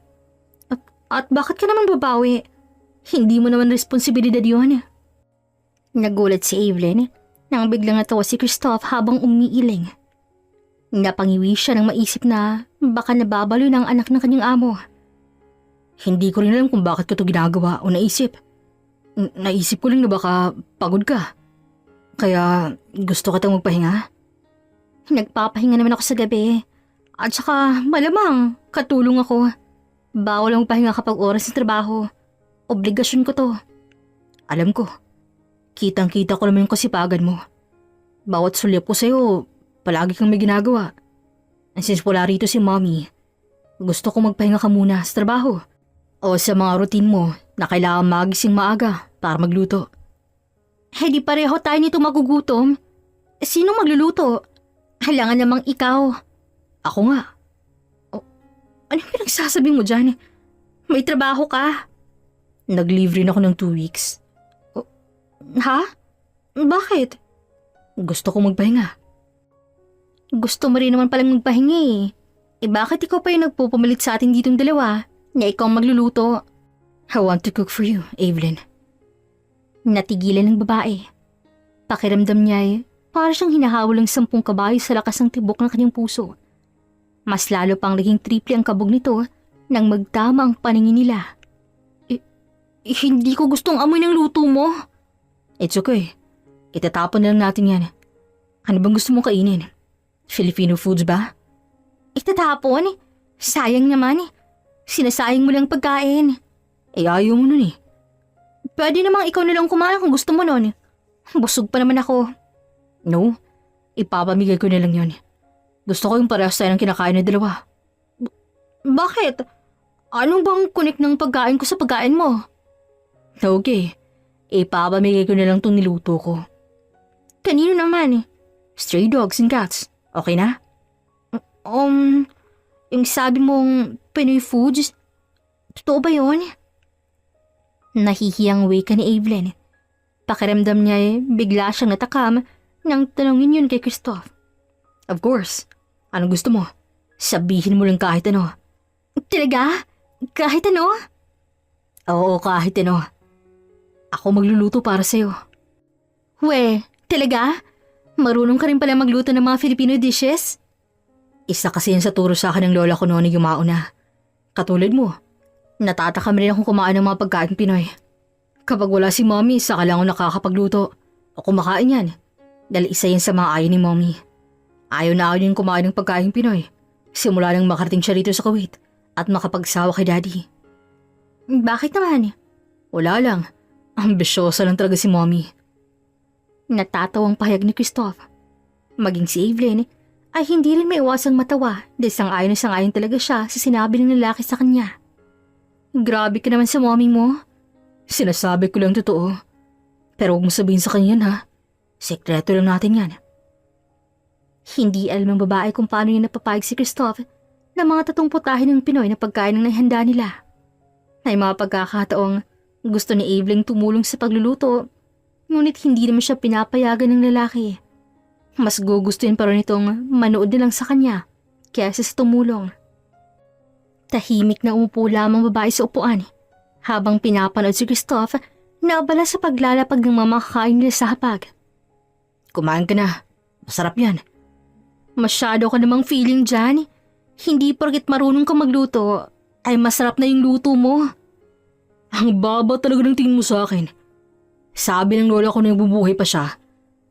At bakit ka naman babawi? Hindi mo naman responsibilidad yun. Nagulat si Evelyn nang biglang natawa si Christoph habang umiiling. Napangiwi siya nang maisip na baka nababalo ng anak ng kanyang amo. Hindi ko rin alam kung bakit ko ito ginagawa o naisip. Naisip ko lang na baka pagod ka. Kaya gusto kitang magpahinga. Nagpapahinga naman ako sa gabi. At saka malamang katulong ako. Bawal ang magpahinga kapag oras ng trabaho. Obligasyon ko to. Alam ko. Kitang-kita ko naman yung kasipagan mo. Bawat sulyap ko sa'yo, palagi kang may ginagawa. And since wala rito si Mommy, gusto ko magpahinga ka muna sa trabaho. O sa mga routine mo na kailangan magising maaga para magluto. Di pareho tayo nito magugutom. Sino magluluto? Halangan namang ikaw. Ako nga. Ano pinagsasabi mo dyan? May trabaho ka. Nag-leave rin ako ng 2 weeks. Ha? Bakit? Gusto ko magpahinga. Gusto mo rin naman palang magpahinga eh. Bakit ikaw pa yung nagpupumilit sa atin ditong dalawa na ikaw magluluto? I want to cook for you, Evelyn. Natigilan ng babae. Pakiramdam niya para siyang hinahawal ng 10 kabayo sa lakas ng tibok ng kanyang puso. Mas lalo pang naging triple ang kabog nito nang magtama ang paningin nila. Hindi ko gustong amoy ng luto mo. It's okay. Itatapon na lang natin yan. Ano bang gusto mong kainin? Filipino foods ba? Itatapon? Sayang naman. Sinasayang mo lang pagkain. Ayaw mo nun eh. Pwede namang ikaw na lang kumain kung gusto mo nun. Busog pa naman ako. No, ipapamigay ko na lang yun. Gusto ko yung parehas tayo ng kinakain na dalawa. Bakit? Ano bang connect ng pagkain ko sa pagkain mo? Okay, ipapamigay ko na lang itong niluto ko. Kanino naman? Stray dogs and cats. Okay na? Yung sabi mong Pinoy foods, totoo ba yun? Nahihiyang wika ni Evelyn. Pakiramdam niya bigla siyang natakam nang tanongin yun kay Christoph. Of course. Anong gusto mo? Sabihin mo lang kahit ano. Talaga? Kahit ano? Oo, kahit ano. Ako magluluto para sa'yo. We, talaga? Marunong ka rin pala magluto ng mga Filipino dishes? Isa kasi yan sa turo sa akin ng lola ko noon yung mauna. Katulad mo, natatakam rin akong kumain ng mga pagkain Pinoy. Kapag wala si mommy, saka lang ako nakakapagluto. O kumakain yan. Dahil isa yan sa mga ayaw ni mommy. Ayaw na ayaw yung kumain ng pagkain Pinoy. Simula nang makarating siya rito sa Kuwait at makapagsawa kay daddy. Bakit naman? Wala lang. Ambisyosa lang talaga si mommy. Natatawang pahayag ni Christoph. Maging si Evelyn ay hindi rin may iwasang matawa dahil sang-ayon talaga siya sa sinabi ng lalaki sa kanya. Grabe ka naman sa mommy mo. Sinasabi ko lang totoo. Pero huwag mo sabihin sa kanya yan, ha. Sekreto lang natin yan. Hindi alam ng babae kung paano niya napapayag si Christoph na mga tatong putahe ng Pinoy na pagkain ng naihanda nila. May mga pagkakataong gusto ni Evelyn tumulong sa pagluluto, ngunit hindi naman siya pinapayagan ng lalaki. Mas gugustuhin pa rin itong manood na lang sa kanya kaysa sa tumulong. Tahimik na umupo lamang babae sa upuan habang pinapanood si Christoph na abala sa paglalapag ng mga makakain nila sa hapag. Kumain ka na. Masarap yan. Masyado ka namang feeling dyan. Hindi porket marunong ka magluto ay masarap na yung luto mo. Ang baba talaga ng tingin mo sa akin. Sabi ng lola ko na bubuhay pa siya,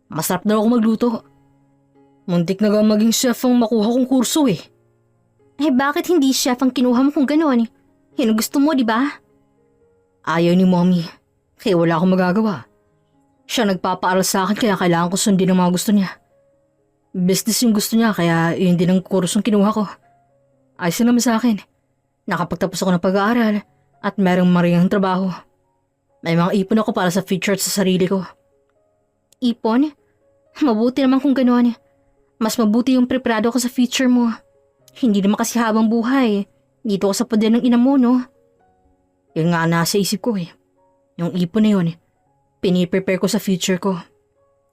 masarap daw ako magluto. Muntik na maging chef ang makuha kong kurso eh. Eh bakit hindi chef ang kinuha mo kung gano'n? Yan ang gusto mo, di ba? Ayaw ni mommy, kaya wala akong magagawa. Siya nagpapaaral sa akin kaya kailangan ko sundin ang mga gusto niya. Business yung gusto niya kaya yun din ang kursong kinuha ko. Ayos na naman sa akin. Nakapagtapos ako ng pag-aaral at merong maringang trabaho. May mga ipon ako para sa future sa sarili ko. Ipon? Mabuti naman kung gano'n. Mas mabuti yung preparado ko sa future mo. Hindi naman kasi habang buhay. Dito ako sa poder ng ina mo, no? Yun nga nasa isip ko eh. Yung ipon na yun, piniprepare ko sa future ko.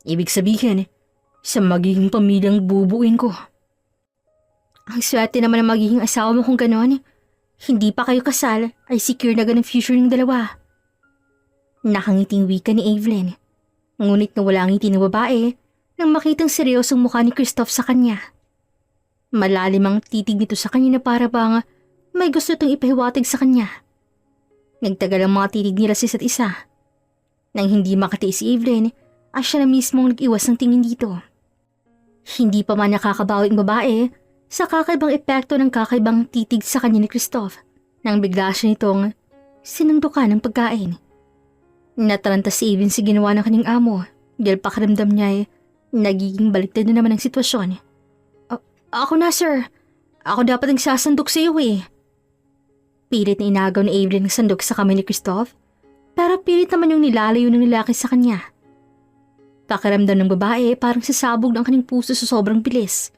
Ibig sabihin, sa magiging pamilyang bubuin ko. Ang swerte naman ng magiging asawa mo kung gano'n. Hindi pa kayo kasal ay secure na ganang future ng dalawa. Nakangiting wika ni Evelyn. Ngunit nawala ang ngiti ng babae nang makitang seryosong mukha ni Christoph sa kanya. Malalim ang titig nito sa kanya na para bang may gusto itong ipahiwatig sa kanya. Nagtagal ang mga titig nila sa isa't isa. Nang hindi makatiis si Evelyn, ay siya na mismong nag-iwas ng tingin dito. Hindi pa man nakakabawi ang babae sa kakaibang epekto ng kakaibang titig sa kanya ni Christoph nang bigla siya nitong sinundukan ng pagkain. Nataranta si Evelyn sa ginawa ng kanyang amo dahil pakiramdam niya ay nagiging baliktad na naman ang sitwasyon. Ako na sir. Ako dapat ang sasandok sa iyo eh. Pilit na inagaw ni Evelyn ang sandok sa kamay ni Christoph pero pilit naman yung nilalayo ng lalaki sa kanya. Pakiramdam ng babae parang sasabog ng kanyang puso sa sobrang bilis.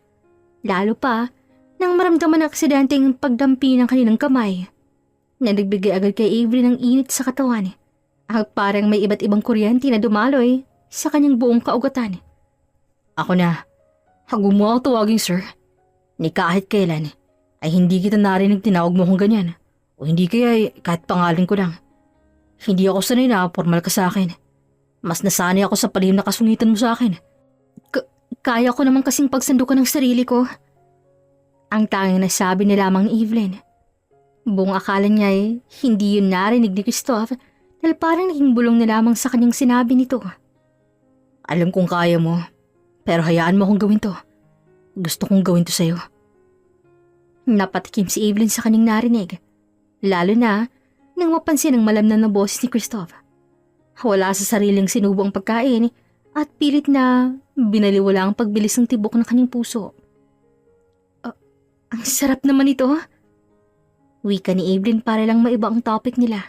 Lalo pa nang maramdaman ang aksidenteng pagdampi ng kanilang kamay na nagbigay agad kay Evelyn ng init sa katawan at parang may iba't ibang kuryente na dumaloy sa kanyang buong kaugatan. Ako na. Huwag mo ako tawagin sir. Ni kahit kailan ay hindi kita narinig tinawag mo kung ganyan o hindi kaya kahit pangalan ko lang. Hindi ako sanay na formal ka sa akin. Mas nasanay ako sa palihim na kasungitan mo sa akin. Kaya ko naman kasing pagsandukan ng sarili ko. Ang tanging nasabi ni lamang ni Evelyn. Buong akala niya ay hindi yun narinig ni Christoph dahil parang naging bulong na lamang sa kanyang sinabi nito. Alam kong kaya mo, pero hayaan mo akong gawin to. Gusto kong gawin to sa'yo. Napatikim si Evelyn sa kanyang narinig. Lalo na nang mapansin ang malamnan na boses ni Christoph. Wala sa sariling sinubo ang pagkain at pilit na binaliwala ang pagbilis ng tibok ng kanyang puso. Ang sarap naman ito. Wika ni Evelyn para lang maiba ang topic nila.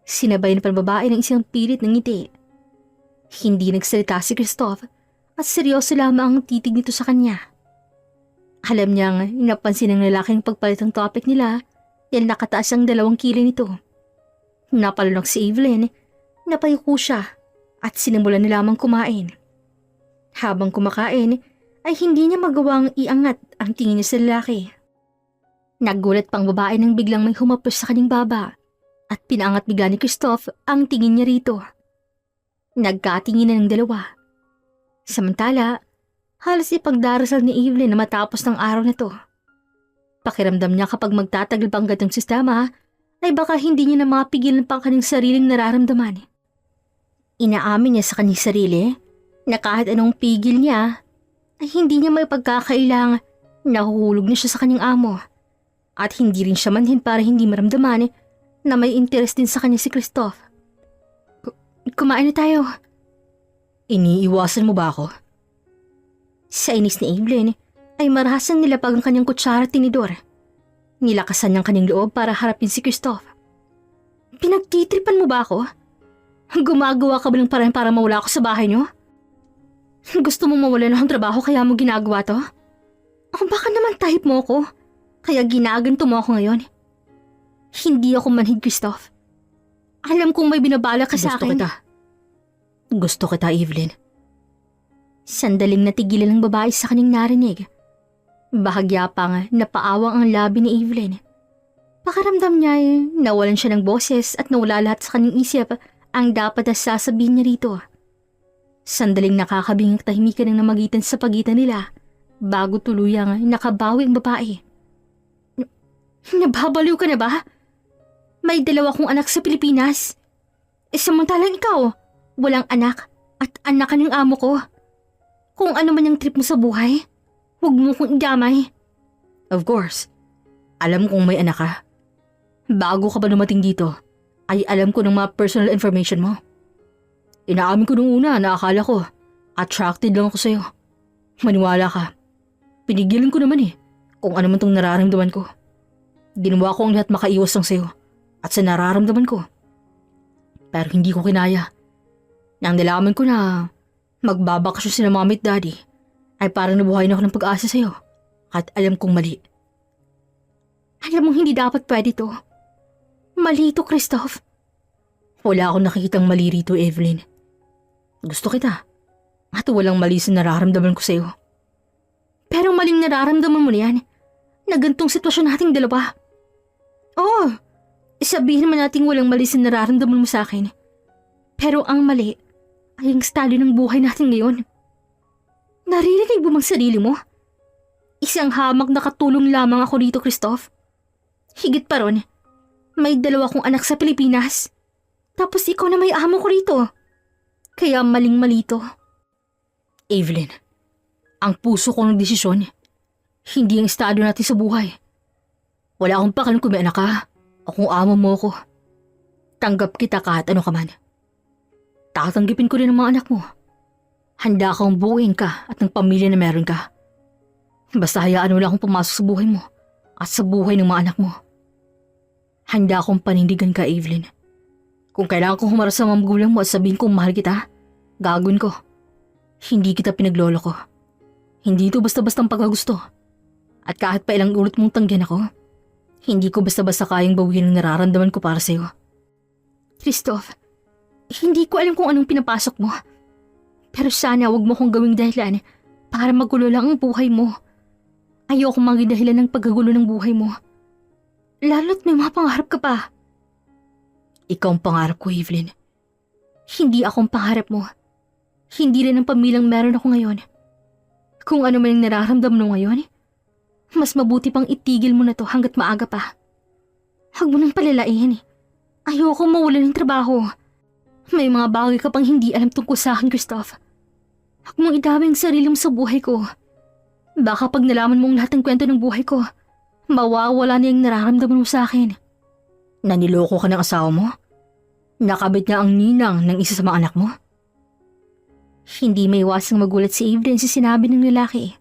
Sinabay na babae ng isang pilit ng ngiti. Hindi nagsalita si Christoph at seryoso lamang ang titig nito sa kanya. Alam niyang napansin ng lalaking pagpalit ng topic nila dahil nakataas ang 2 kilay nito. Napalunok si Evelyn. Napayuko siya at sinimulan na lamang kumain. Habang kumakain ay hindi niya magawang iangat ang tingin niya sa lalaki. Nagulat pang babae nang biglang may humapos sa kanyang baba at pinaangat bigla ni Christoph ang tingin niya rito Nagkatinginan ng dalawa. Samantala, halos ipagdarasal ni Evelyn na matapos ng araw na to. Pakiramdam niya kapag magtatagal pa ang gatong sistema, ay baka hindi niya na mapigilan pa ang kanyang sariling nararamdaman. Inaamin niya sa kanyang sarili na kahit anong pigil niya, ay hindi niya may pagkakailang nahuhulog na siya sa kanyang amo. At hindi rin siya manhin para hindi maramdaman na may interes din sa kanya si Christoph. Kumain na tayo. Iniiwasan mo ba ako? Sa inis ni Evelyn ay marahasang nilapag ang kanyang kutsara at tinidor. Nilakasan niyang kanyang loob para harapin si Christoph. Pinagtitripan mo ba ako? Gumagawa ka ba ng paraan para mawala ako sa bahay niyo? Gusto mong mawala ng trabaho kaya mo ginagawa to? O baka naman type mo ko, kaya ginaganto mo ako ngayon. Hindi ako manhid, Christoph. Alam kong may binabala ka sa akin. Gusto kita, Evelyn. Sandaling natigilan ng babae sa kanyang narinig. Bahagya pang napaawang ang labi ni Evelyn. Pakaramdam niya nawalan siya ng boses at nawala lahat sa kanyang isip ang dapat na sasabihin niya rito. Sandaling nakakabingang tahimikan ang namagitan sa pagitan nila bago tuluyang nakabawi ang babae. Nababaliw ka na ba? May dalawa kong anak sa Pilipinas. Samantalang ikaw, walang anak at anak ka ng amo ko. Kung ano man yung trip mo sa buhay, huwag mo kong idamay. Of course. Alam kong may anak ka. Bago ka pa dumating dito, ay alam ko ng mga personal information mo. Inaamin ko nung una na akala ko, attracted lang ako sa'yo. Maniwala ka. Pinigilan ko naman kung ano man tong nararamdaman ko. Ginawa ko ang lahat makaiwas lang sa'yo at sa nararamdaman ko. Pero hindi ko kinaya. Nang nalaman ko na magbabakasyon sila mami at daddy, ay parang nabuhay na ako ng pag-asa sa'yo at alam kong mali. Alam mong hindi dapat pwede to. Mali ito, Christoph. Wala akong nakikitang mali rito, Evelyn. Gusto kita at walang mali sa nararamdaman ko sa'yo. Pero maling nararamdaman mo na yan na gantong sitwasyon nating dalawa. Oo, sabihin naman nating walang mali sa nararamdaman mo sa akin. Pero ang mali ay ang estado ng buhay natin ngayon. Naririnig mo mang sarili mo? Isang hamak na katulong lamang ako dito, Christoph. Higit pa ron, may dalawa kong anak sa Pilipinas. Tapos ikaw na may amo ko rito. Kaya maling-mali to. Evelyn, ang puso ko ng desisyon, hindi ang estado natin sa buhay. Wala akong pakialam kung may anak ka o kung amo mo ko. Tanggap kita kahit ano ka man. Tatanggipin ko rin ang mga anak mo. Handa akong buuin ka at ng pamilya na meron ka. Basta hayaan mo lang akong pumasok sa buhay mo at sa buhay ng mga anak mo. Handa akong panindigan ka, Evelyn. Kung kailangan kong humarap sa mga magulang mo at sabihin kong mahal kita, gagawin ko. Hindi kita pinaglolo ko. Hindi ito basta-bastang pagkagusto. At kahit pa ilang ulit mong tanggihan ako, hindi ko basta-basta kayang bawiin ang nararamdaman ko para sa'yo. Christoph, hindi ko alam kung anong pinapasok mo. Pero sana wag mo kong gawing dahilan para magulo lang ang buhay mo. Ayoko maging dahilan ng pagkagulo ng buhay mo. Lalo't may mga pangarap ka pa. Ikaw ang pangarap ko, Evelyn. Hindi akong pangarap mo. Hindi rin ang pamilyang meron ako ngayon. Kung ano man ang nararamdam mo ngayon, mas mabuti pang itigil mo na to hanggat maaga pa. Huwag mo nang palalain. Ayoko mawalan ng trabaho. May mga bagay ka pang hindi alam tungkol sa akin, Christoph. Huwag mong idamay ang sarili mo sa buhay ko. Baka pag nalaman mong lahat ng kwento ng buhay ko, mawawala na yung nararamdaman mo sa akin. Naniloko ka ng asawa mo? Nakabit niya ang ninang ng isa sa mga anak mo? Hindi may iwasang magulat si Evelyn sa sinabi ng lalaki.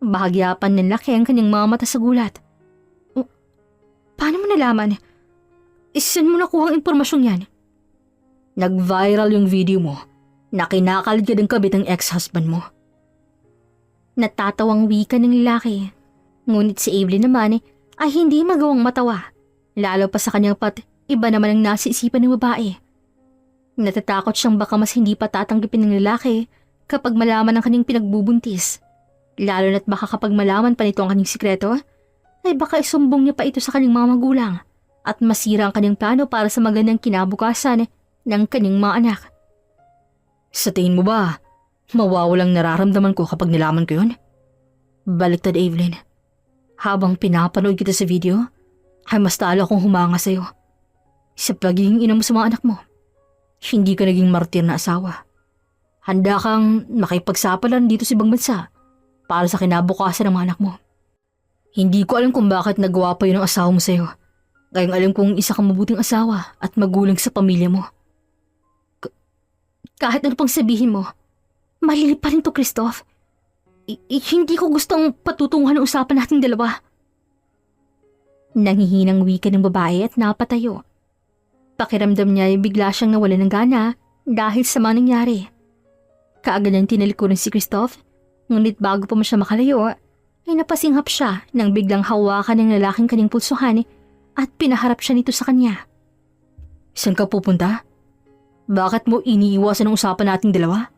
Bahagyapan ng laki ang kanyang mga mata sa gulat. Paano mo nalaman? Saan mo nakuha ang impormasyong yan? Nag-viral yung video mo na kinakalit ka ng kabit ng ex-husband mo. Natatawang wika ng lalaki. Ngunit si Evelyn naman ay hindi magawang matawa. Lalo pa sa kanyang iba naman ang nasa isipan ng babae. Natatakot siyang baka mas hindi pa tatanggapin ng lalaki kapag malaman ang kanyang pinagbubuntis. Lalo na't baka kapag malaman pa nito ang kanyang sikreto, ay baka isumbong niya pa ito sa kanyang mga magulang at masira ang kanyang plano para sa magandang kinabukasan ng kanyang mga anak. Sa tingin mo ba, mawawalang nararamdaman ko kapag nilaman ko yun? Baliktad, Evelyn. Habang pinapanood kita sa video, ay mas talo akong humanga sa'yo. Sa pagiging ina mo sa mga anak mo, hindi ka naging martir na asawa. Handa kang makipagsapalan dito sa ibang bansa para sa kinabukasan ng mga anak mo. Hindi ko alam kung bakit nagawa pa yun ang asawa mo sa'yo. Kayang alam kong isa kang mabuting asawa at magulang sa pamilya mo. Kahit ano pang sabihin mo, malili pa rin to, Christoph. Hindi ko gustong patutunguhan ang usapan nating dalawa. Nangihinang wika ng babae at napatayo. Pakiramdam niya ay bigla siyang nawalan ng gana dahil sa mga nangyari. Kaagad ang tinalikuran si Christoph, ngunit bago pa mo siya makalayo, ay napasinghap siya nang biglang hawakan ng lalaking kanyang pulsuhan at pinaharap siya nito sa kanya. Saan ka pupunta? Bakit mo iniiwasan ang usapan nating dalawa?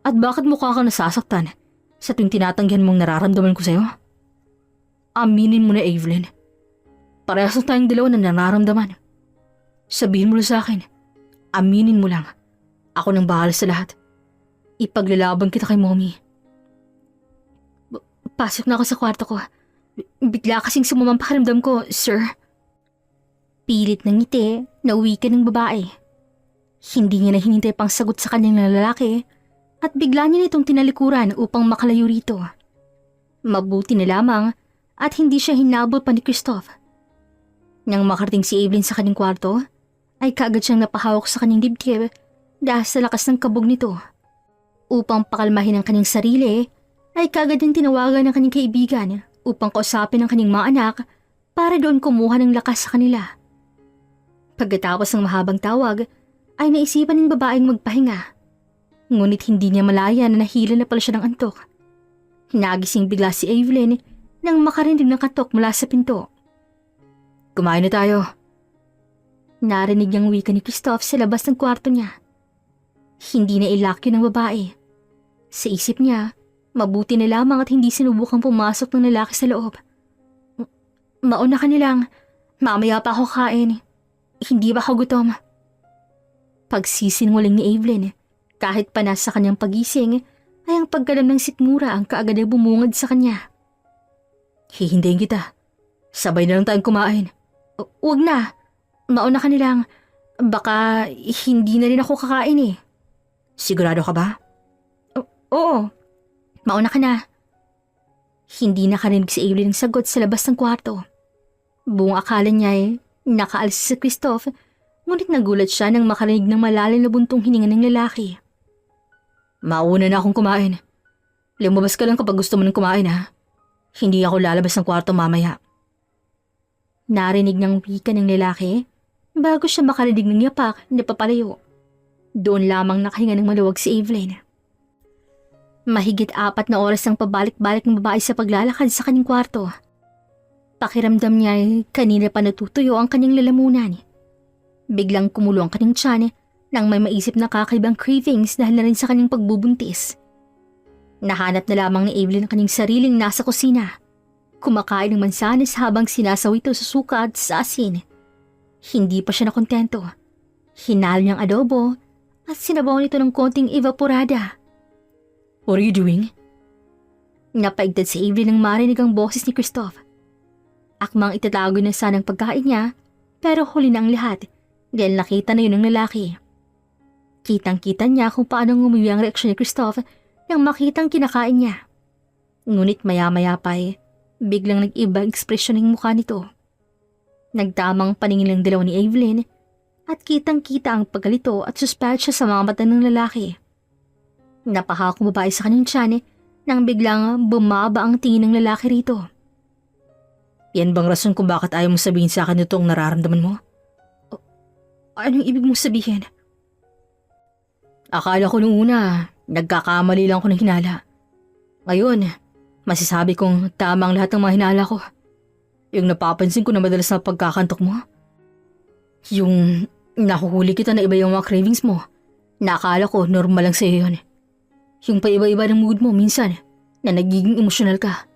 At bakit mukha kang nasasaktan sa tuwing tinatanggihan mong nararamdaman ko sa'yo? Aminin mo na, Evelyn. Parehas na tayong dalawa na nararamdaman. Sabihin mo na sa akin. Aminin mo lang. Ako nang bahala sa lahat. Ipaglalaban kita kay mommy. Pasok na ako sa kwarto ko. Bigla kasing sumamang pakiramdam ko, sir. Pilit ng ngiti na uwi ka ng babae. Hindi niya na hinintay pang sagot sa kanyang lalaki at bigla niya nitong tinalikuran upang makalayo rito. Mabuti na lamang at hindi siya hinabol pa ni Christoph. Nang makarating si Evelyn sa kanyang kwarto, ay kaagad siyang napahawak sa kanyang dibdib dahil sa lakas ng kabog nito. Upang pakalmahin ang kanyang sarili, ay kaagad din tinawagan ng kanyang kaibigan upang kausapin ang kanyang mga anak para doon kumuha ng lakas sa kanila. Pagkatapos ng mahabang tawag, ay naisipan ng babaeng magpahinga. Ngunit hindi niya malaya na nahila na pala siya ng antok. Nagising bigla si Evelyn nang makarinig ng katok mula sa pinto. Kumain na tayo. Narinig niyang wika ni Christoph sa labas ng kwarto niya. Hindi na ilak yun ng babae. Sa isip niya, mabuti na lamang at hindi sinubukang pumasok ng lalaki sa loob. Mauna ka nilang, mamaya pa ako kain. Hindi ba ako gutom? Pagsisinungaling ni Evelyn, kahit pa nasa kanyang pagising, ay ang pagkalam ng sikmura ang kaagad ay bumungad sa kanya. Hihintayin kita. Sabay na lang tayong kumain. Huwag na. Mauna ka nilang. Baka hindi na rin ako kakain eh. Sigurado ka ba? Oo. Mauna ka na. Hindi nakarinig si Evelyn ng sagot sa labas ng kwarto. Buong akala niya ay nakaalis si Christoph, ngunit nagulat siya nang makarinig ng malalim na buntong hininga ng lalaki. Mauna na akong kumain. Lumabas ka lang kapag gusto mo nang kumain ha. Hindi ako lalabas ng kwarto mamaya. Narinig ng wika ng lalaki bago siya makarinig ng yapak na papalayo. Doon lamang nakahinga ng maluwag si Evelyn. Mahigit 4 na oras ang pabalik-balik ng babae sa paglalakad sa kanyang kwarto. Pakiramdam niya ay kanina pa natutuyo ang kanyang lalamunan. Biglang kumulo ang kanyang tiyan nang may maisip na kakaibang cravings dahil na rin sa kanyang pagbubuntis. Nahanap na lamang ni Evelyn ang kanyang sariling nasa kusina. Kumakain ng mansanas habang sinasaw ito sa suka at sa asin. Hindi pa siya nakontento. Hinalo niyang adobo at sinabaw nito ng konting evaporada. What are you doing? Napaigtad si Evelyn nang marinig ang boses ni Christoph. Akmang itatago na sanang pagkain niya, pero huli na ang lahat dahil nakita na yun ng lalaki. Kitang-kita niya kung paano ngumuwi ang reaksyon ni Christoph nang makitang kinakain niya. Ngunit maya-maya pa biglang nag-iba ang ekspresyon ng mukha nito. Nagtamang paningin lang dalawa ni Evelyn at kitang-kita ang pagkalito at suspetsya sa mga mata ng lalaki. Napahakong babae sa kanyang tiyan nang biglang bumaba ang tingin ng lalaki rito. Yan bang rason kung bakit ayaw mo sabihin sa akin itong nararamdaman mo? Anong ibig mong sabihin? Akala ko nung una, nagkakamali lang ako ng hinala. Ngayon, masasabi kong tama ang lahat ng mga hinala ko. Yung napapansin ko na madalas na pagkakantok mo. Yung nahuhuli kita na iba yung mga cravings mo. Nakala ko normal lang sa'yo yun. Yung paiba-iba ng mood mo minsan na nagiging emosyonal ka.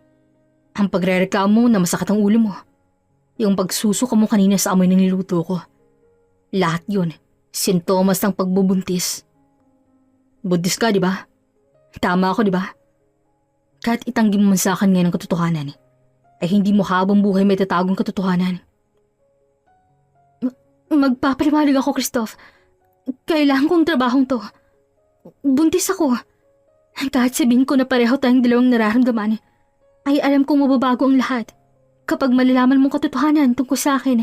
Ang pagre-reklamo mo na masakit ang ulo mo. Yung pagsusuka mo kanina sa amoy ng niluto ko. Lahat yun, sintomas ng pagbubuntis. Buntis ka, di ba? Tama ako, di ba? Kahit itanggi mo man sa akin ngayon ang katotohanan, ay hindi mo habang buhay may tatagong katotohanan. Magpapaliwanag ako, Christoph. Kailangan kong trabahong to. Buntis ako. Kahit sabihin ko na pareho tayong dalawang nararamdaman, ay alam kong mababago ang lahat kapag malalaman mong katotohanan tungkol sa akin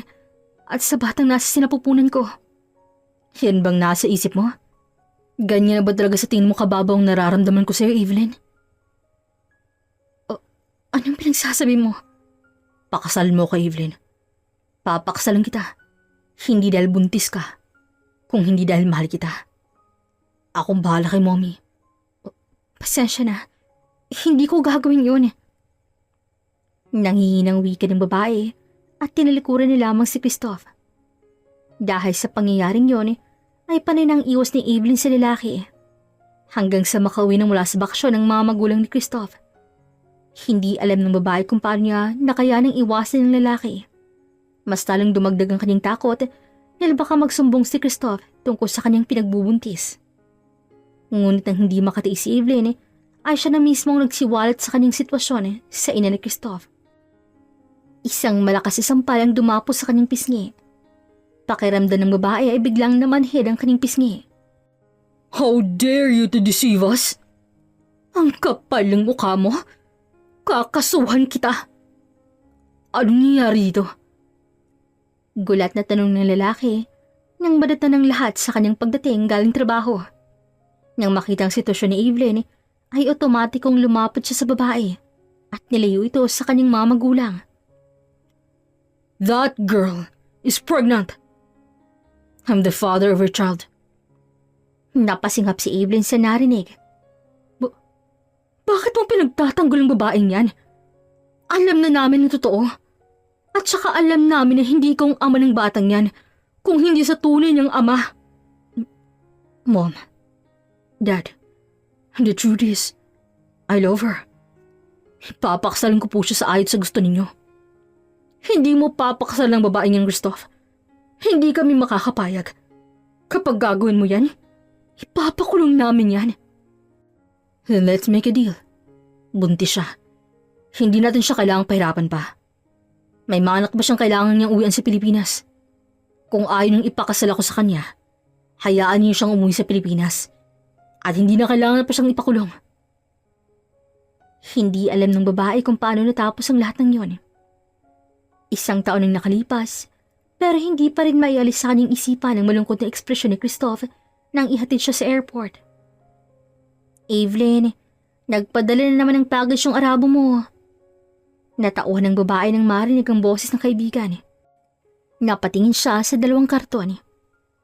at sa batang nasa sinapupunan ko. Yan bang nasa isip mo? Ganyan na ba talaga sa tingin mo kababaw ang nararamdaman ko sa'yo, Evelyn? Anong pinagsasabi mo? Pakasalan mo ko, Evelyn. Papakasalan kita. Hindi dahil buntis ka, kung hindi dahil mahal kita. Akong bahala kay Mommy. Pasensya na. Hindi ko gagawin yun. Nangihinang wika ng babae at tinalikuran niya lamang si Christoph. Dahil sa pangyayaring yon, ay panay nang iwas ni Evelyn sa lalaki. Hanggang sa makauwi na mula sa bakasyon ng mga magulang ni Christoph. Hindi alam ng babae kung paano niya nakayanang iwasan ng lalaki. Mas talang dumagdag ang kanyang takot dahil baka magsumbong si Christoph tungkol sa kanyang pinagbubuntis. Ngunit nang hindi makatiis si Evelyn, ay siya na mismong nagsiwalat sa kanyang sitwasyon sa ina ni Christoph. Isang malakas na sampal ang dumapo sa kanyang pisngi. Pakiramdam ng babae ay biglang namanhid ang kanyang pisngi. How dare you to deceive us? Ang kapal ng mukha mo. Kakasuhan kita. Anong nangyari dito? Gulat na tanong ng lalaki nang madata ng lahat sa kanyang pagdating galing trabaho. Nang makita ang sitwasyon ni Evelyn, ay otomatikong lumapit siya sa babae at nilayo ito sa kanyang mga magulang. That girl is pregnant. I'm the father of her child. Napasinghap si Evelyn sa narinig. Bakit mo pinagtatanggol ang babaeng yan? Alam na namin ang totoo. At saka alam namin na hindi ikaw ang ama ng batang yan, kung hindi sa tunay niyang ama. Mom, Dad, the truth is, I love her. Papakasalan ko po siya sa ayot sa gusto ninyo. Hindi mo papakasalan ang babaeng yan, Christoph. Hindi kami makakapayag. Kapag gagawin mo yan, ipapakulong namin yan. Then let's make a deal. Buntis siya. Hindi natin siya kailangang pahirapan pa. May mga anak ba siyang kailangan niyang uwian sa Pilipinas? Kung ayaw niyong ipakasal ako sa kanya, hayaan niyo siyang umuwi sa Pilipinas. At hindi na kailangan pa siyang ipakulong. Hindi alam ng babae kung paano natapos ang lahat ng yon. Isang taon ang nakalipas, pero hindi pa rin maialis sa kanyang isipan ang malungkot na ekspresyon ni Christoph nang ihatid siya sa airport. Evelyn, nagpadala na naman ng package yung Arabo mo. Natauhan ng babae nang marinig ang boses ng kaibigan. Napatingin siya sa dalawang karton.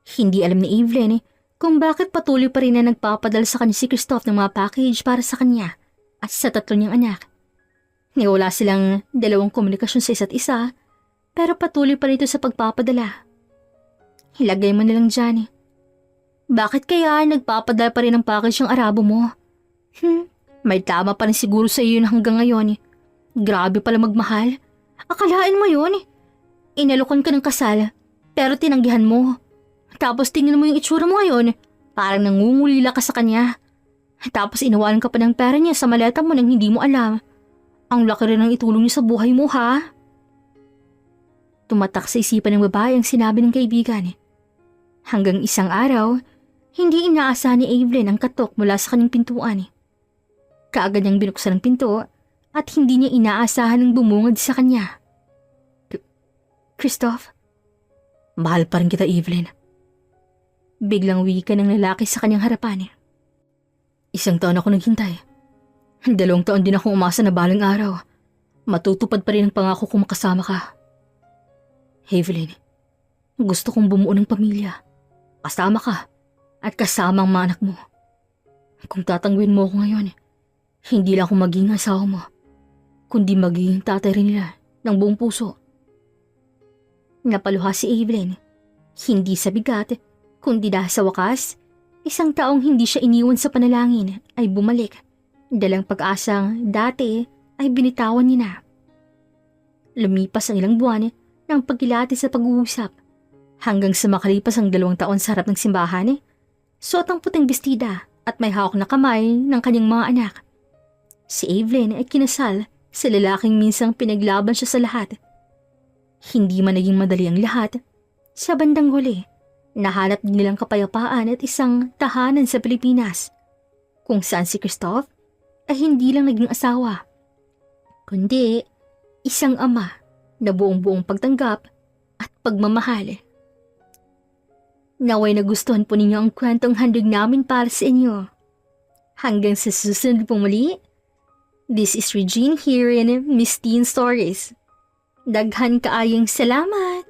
Hindi alam ni Evelyn kung bakit patuloy pa rin na nagpapadala sa kanya si Christoph ng mga package para sa kanya at sa tatlo niyang anak. Wala silang dalawang komunikasyon sa isa't isa, pero patuloy pa rin ito sa pagpapadala. Ilagay mo na lang dyan. Bakit kaya nagpapadala pa rin ng package yung Arabo mo? May tama pa rin siguro sa iyo na hanggang ngayon. Grabe pala magmahal. Akalain mo yun. Inalokon ka ng kasal, pero tinanggihan mo. Tapos tingnan mo yung itsura mo ngayon, parang nangungulila ka sa kanya. Tapos inawalan ka pa ng pera niya sa maleta mo nang hindi mo alam. Ang laki rin ng itulong niya sa buhay mo, ha? Tumatak sa isipan ng babae ang sinabi ng kaibigan. Hanggang isang araw, hindi inaasahan ni Evelyn ang katok mula sa kanyang pintuan. Kaagad niyang binuksan ang pinto at hindi niya inaasahan ang bumungad sa kanya. Christoph? Mahal pa rin kita, Evelyn. Biglang wika ng lalaki sa kanyang harapan. 1 taon ako naghintay. 2 taon din akong umasa na balang araw. Matutupad pa rin ang pangako kung makasama ka. Evelyn, gusto kong bumuo ng pamilya. Kasama ka at kasama ang mga anak mo. Kung tatangguin mo ako ngayon, hindi lang ako maging asawa mo, kundi magiging tatay rin nila ng buong puso. Napaluha si Evelyn, hindi sa bigat, kundi dahil sa wakas, isang taong hindi siya iniwan sa panalangin ay bumalik, dalang pag-asang dati ay binitawan niya na. Lumipas ang ilang buwan ng pagkilati sa pag-uusap, hanggang sa makalipas ang 2 taon sa harap ng simbahan, suot ang puting bestida at may hawak na kamay ng kanyang mga anak. Si Evelyn ay kinasal sa lalaking minsang pinaglaban siya sa lahat. Hindi man naging madali ang lahat, sa bandang huli, nahanap nilang kapayapaan at isang tahanan sa Pilipinas, kung saan si Christoph ay hindi lang naging asawa, kundi isang ama na buong-buong pagtanggap at pagmamahal. Naway nagustuhan po ninyo ang kwentong handog namin para sa inyo. Hanggang sa susunod pong muli, this is Regine here in Miss Teen Stories. Daghan kaayong salamat!